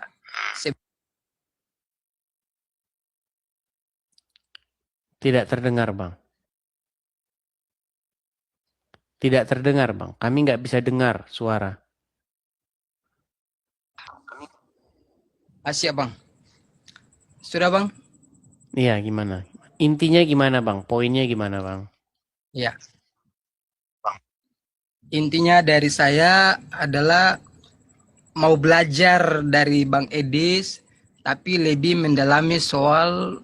tidak terdengar, Bang. Tidak terdengar, Bang. Kami nggak bisa dengar suara. Siap, Bang. Sudah, Bang? Iya, gimana? Intinya gimana, Bang? Poinnya gimana, Bang? Iya. Intinya dari saya adalah mau belajar dari Bang Edis, tapi lebih mendalami soal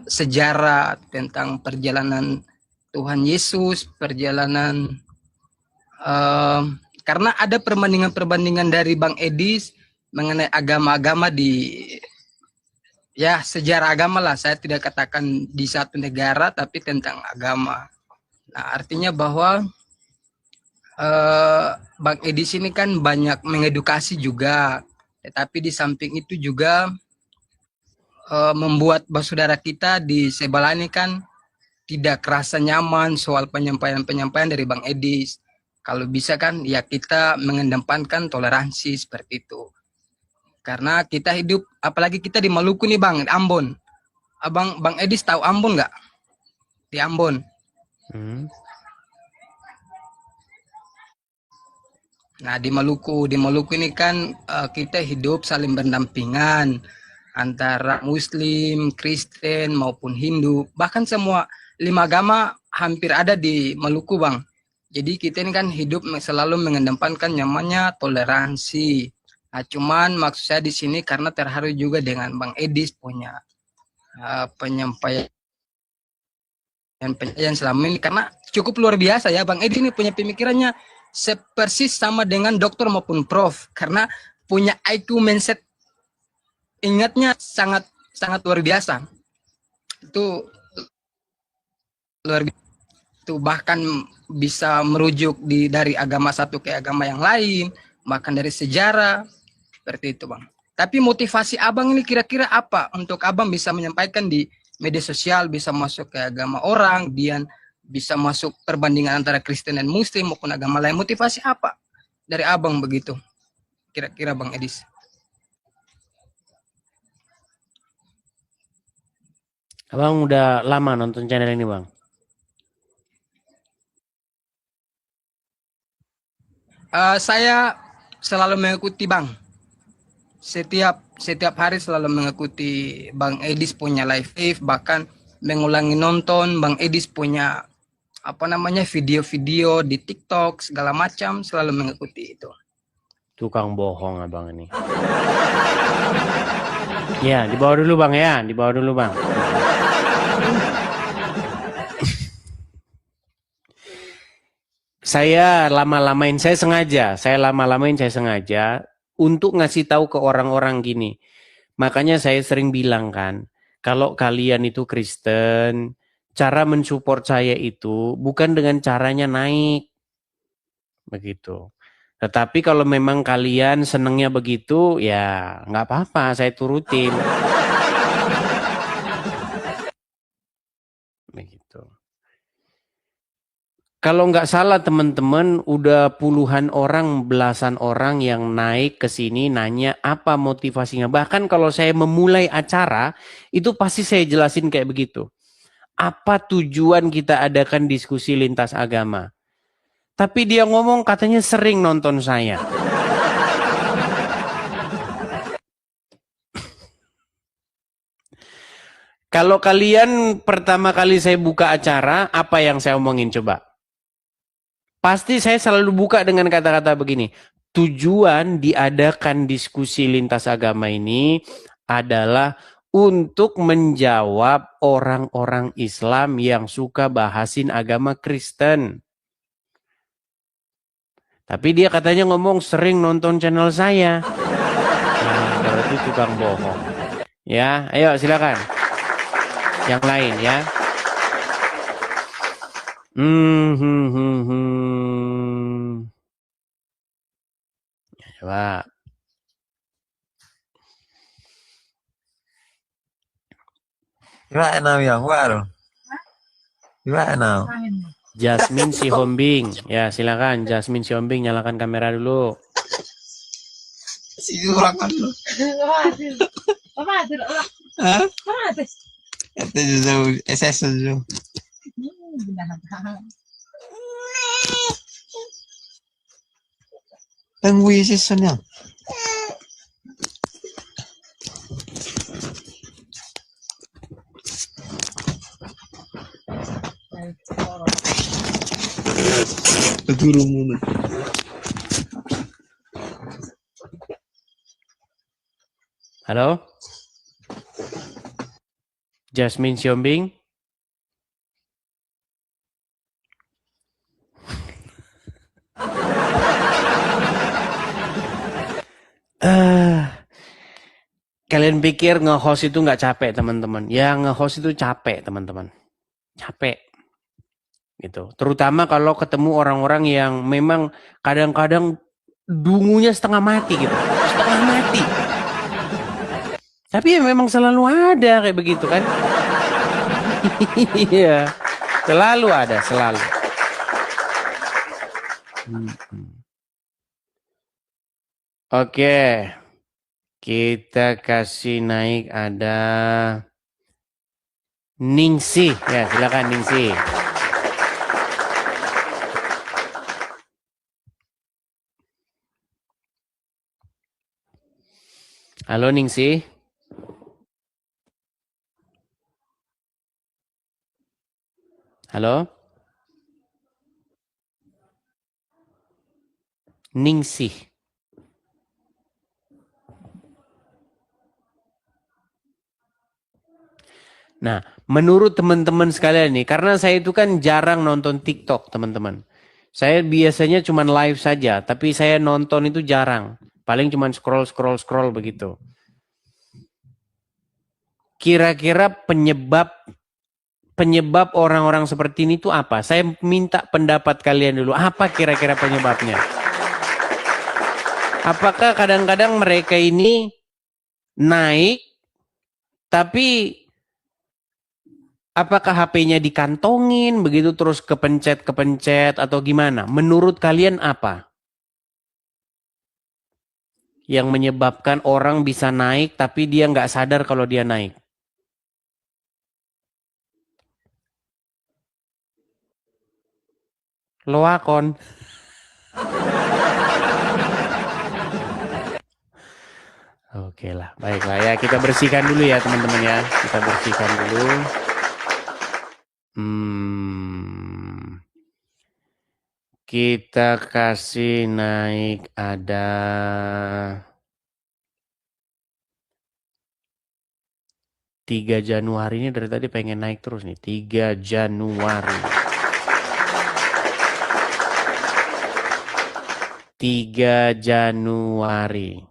sejarah tentang perjalanan Tuhan Yesus, perjalanan karena ada perbandingan-perbandingan dari Bang Edis mengenai agama-agama di ya sejarah agama lah. Saya tidak katakan di satu negara tapi tentang agama. Nah, artinya bahwa Bang Edis ini kan banyak mengedukasi juga, tetapi di samping itu juga membuat saudara kita di sebelah ini kan tidak kerasa nyaman soal penyampaian dari Bang Edis. Kalau bisa kan ya kita mengedepankan toleransi seperti itu. Karena kita hidup, apalagi kita di Maluku nih Bang, Ambon. Bang Edis tahu Ambon nggak? Di Ambon. Nah di Maluku ini kan kita hidup saling berdampingan. antara Muslim, Kristen maupun Hindu, bahkan semua 5 agama hampir ada di Maluku, Bang. Jadi kita ini kan hidup selalu mengedepankan namanya toleransi. Nah, cuman maksud saya di sini karena terharu juga dengan Bang Edis punya penyampaian selama ini, karena cukup luar biasa ya. Bang Edis ini punya pemikirannya persis sama dengan dokter maupun prof, karena punya IQ mindset ingatnya sangat luar biasa. Itu luar biasa. Itu bahkan bisa merujuk dari agama satu ke agama yang lain, bahkan dari sejarah seperti itu, Bang. Tapi motivasi Abang ini kira-kira apa untuk Abang bisa menyampaikan di media sosial, bisa masuk ke agama orang, dan bisa masuk perbandingan antara Kristen dan Muslim maupun agama lain? Motivasi apa dari Abang begitu? Kira-kira Bang Edis. Abang udah lama nonton channel ini, Bang? Saya selalu mengikuti, Bang. Setiap hari selalu mengikuti Bang Edis punya live, bahkan mengulangi nonton Bang Edis punya video-video di TikTok segala macam, selalu mengikuti itu. Tukang bohong Abang ini. Ya, dibawa dulu Bang ya, dibawa dulu Bang. Saya lama-lamain saya sengaja untuk ngasih tahu ke orang-orang gini. Makanya saya sering bilang kan, kalau kalian itu Kristen, cara mensupport saya itu bukan dengan caranya naik. Begitu. Tetapi kalau memang kalian senengnya begitu, ya nggak apa-apa, saya turutin. Begitu. Kalau nggak salah teman-teman, udah puluhan orang, belasan orang yang naik ke sini nanya apa motivasinya. Bahkan kalau saya memulai acara, itu pasti saya jelasin kayak begitu. Apa tujuan kita adakan diskusi lintas agama? Tapi dia ngomong katanya sering nonton saya. Kalau kalian pertama kali saya buka acara, apa yang saya omongin coba? Pasti saya selalu buka dengan kata-kata begini. Tujuan diadakan diskusi lintas agama ini adalah untuk menjawab orang-orang Islam yang suka bahasin agama Kristen. Tapi dia katanya ngomong sering nonton channel saya. Nah, berarti tukang bohong. Ya, ayo silakan. Yang lain ya. Coba. Gimana yang baru? Gimana? Jasmine Sihombing. Ya, silakan Jasmine Sihombing, nyalakan kamera dulu. Si orang kan lu. Hah? Itu juga SS juga. Ang wisis niya. Turun muna. Halo? Jasmine Siombing? Kalian pikir nge-host itu nggak capek teman-teman? Ya nge-host itu capek teman-teman. Capek. Gitu. Terutama kalau ketemu orang-orang yang memang kadang-kadang dungunya setengah mati gitu. Setengah mati. Tapi ya memang selalu ada kayak begitu kan. Iya. Selalu ada, selalu. Oke. Kita kasih naik ada Ningsih. Ya, silakan Ningsih. Halo Ningsih. Halo? Ningsih. Nah, menurut teman-teman sekalian nih, karena saya itu kan jarang nonton TikTok, teman-teman. Saya biasanya cuma live saja, tapi saya nonton itu jarang. Paling cuma scroll begitu. Kira-kira penyebab orang-orang seperti ini itu apa? Saya minta pendapat kalian dulu. Apa kira-kira penyebabnya? Apakah kadang-kadang mereka ini naik, tapi apakah HP-nya dikantongin, begitu terus kepencet atau gimana? Menurut kalian apa yang menyebabkan orang bisa naik, tapi dia nggak sadar kalau dia naik? Loakon. Oke lah, baiklah ya. Kita bersihkan dulu ya teman-teman ya. Kita bersihkan dulu. Kita kasih naik ada 3 Januari ini dari tadi pengen naik terus nih. 3 Januari. 3 Januari.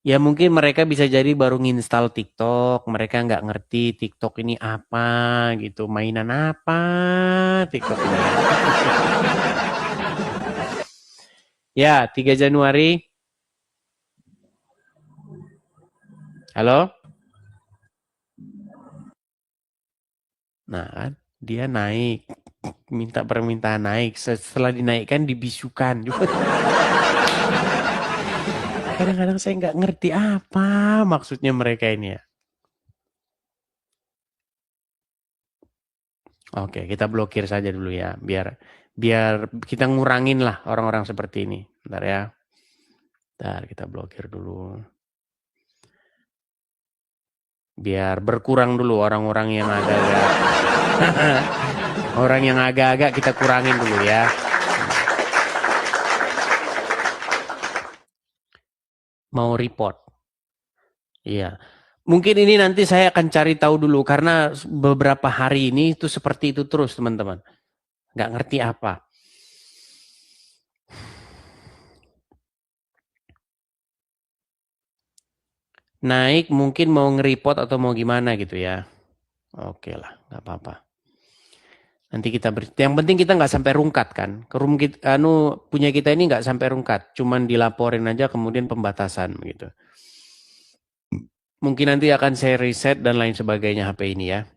Ya mungkin mereka bisa jadi baru nginstal TikTok, mereka nggak ngerti TikTok ini apa gitu, mainan apa TikTok ini. Ya, 3 Januari. Halo? Nah kan, dia naik, minta permintaan naik, setelah dinaikkan dibisukan. Kadang-kadang saya nggak ngerti apa maksudnya mereka ini ya. Oke, kita blokir saja dulu ya, biar kita ngurangin lah orang-orang seperti ini. Bentar ya. Bentar, kita blokir dulu. Biar berkurang dulu orang-orang yang agak-agak orang yang agak-agak kita kurangin dulu ya. Mau report. Iya. Mungkin ini nanti saya akan cari tahu dulu karena beberapa hari ini itu seperti itu terus teman-teman. Nggak ngerti apa. Naik mungkin mau nge-report atau mau gimana gitu ya. Oke lah, nggak apa-apa. Nanti kita yang penting kita nggak sampai rungkat kan. Kerum kita, punya kita ini nggak sampai rungkat, cuman dilaporin aja kemudian pembatasan gitu. Mungkin nanti akan saya reset dan lain sebagainya HP ini ya.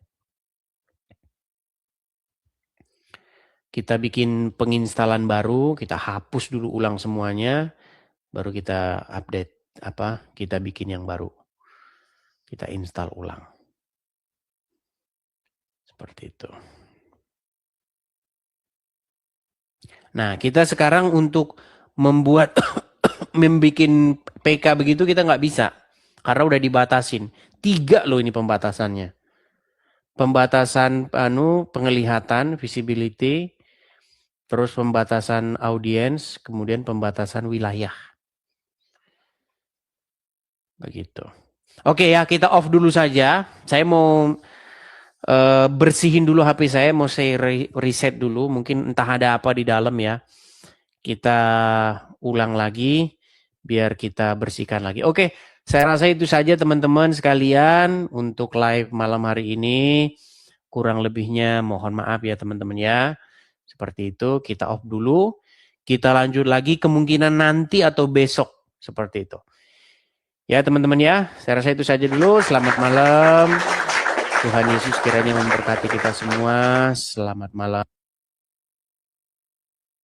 Kita bikin penginstalan baru, kita hapus dulu ulang semuanya, baru kita update kita bikin yang baru. Kita install ulang. Seperti itu. Nah, kita sekarang untuk membuat membikin PK begitu kita nggak bisa. Karena udah dibatasin. 3 loh ini pembatasannya. Pembatasan penglihatan, visibility, terus pembatasan audiens, kemudian pembatasan wilayah. Begitu. Oke ya, kita off dulu saja. Saya mau bersihin dulu HP saya, mau saya reset dulu. Mungkin entah ada apa di dalam ya. Kita ulang lagi, biar kita bersihkan lagi. Oke, saya rasa itu saja teman-teman sekalian untuk live malam hari ini. Kurang lebihnya mohon maaf ya teman-teman ya. Seperti itu, kita off dulu. Kita lanjut lagi kemungkinan nanti atau besok. Seperti itu. Ya teman-teman ya, saya rasa itu saja dulu. Selamat malam. Tuhan Yesus kiranya memberkati kita semua. Selamat malam.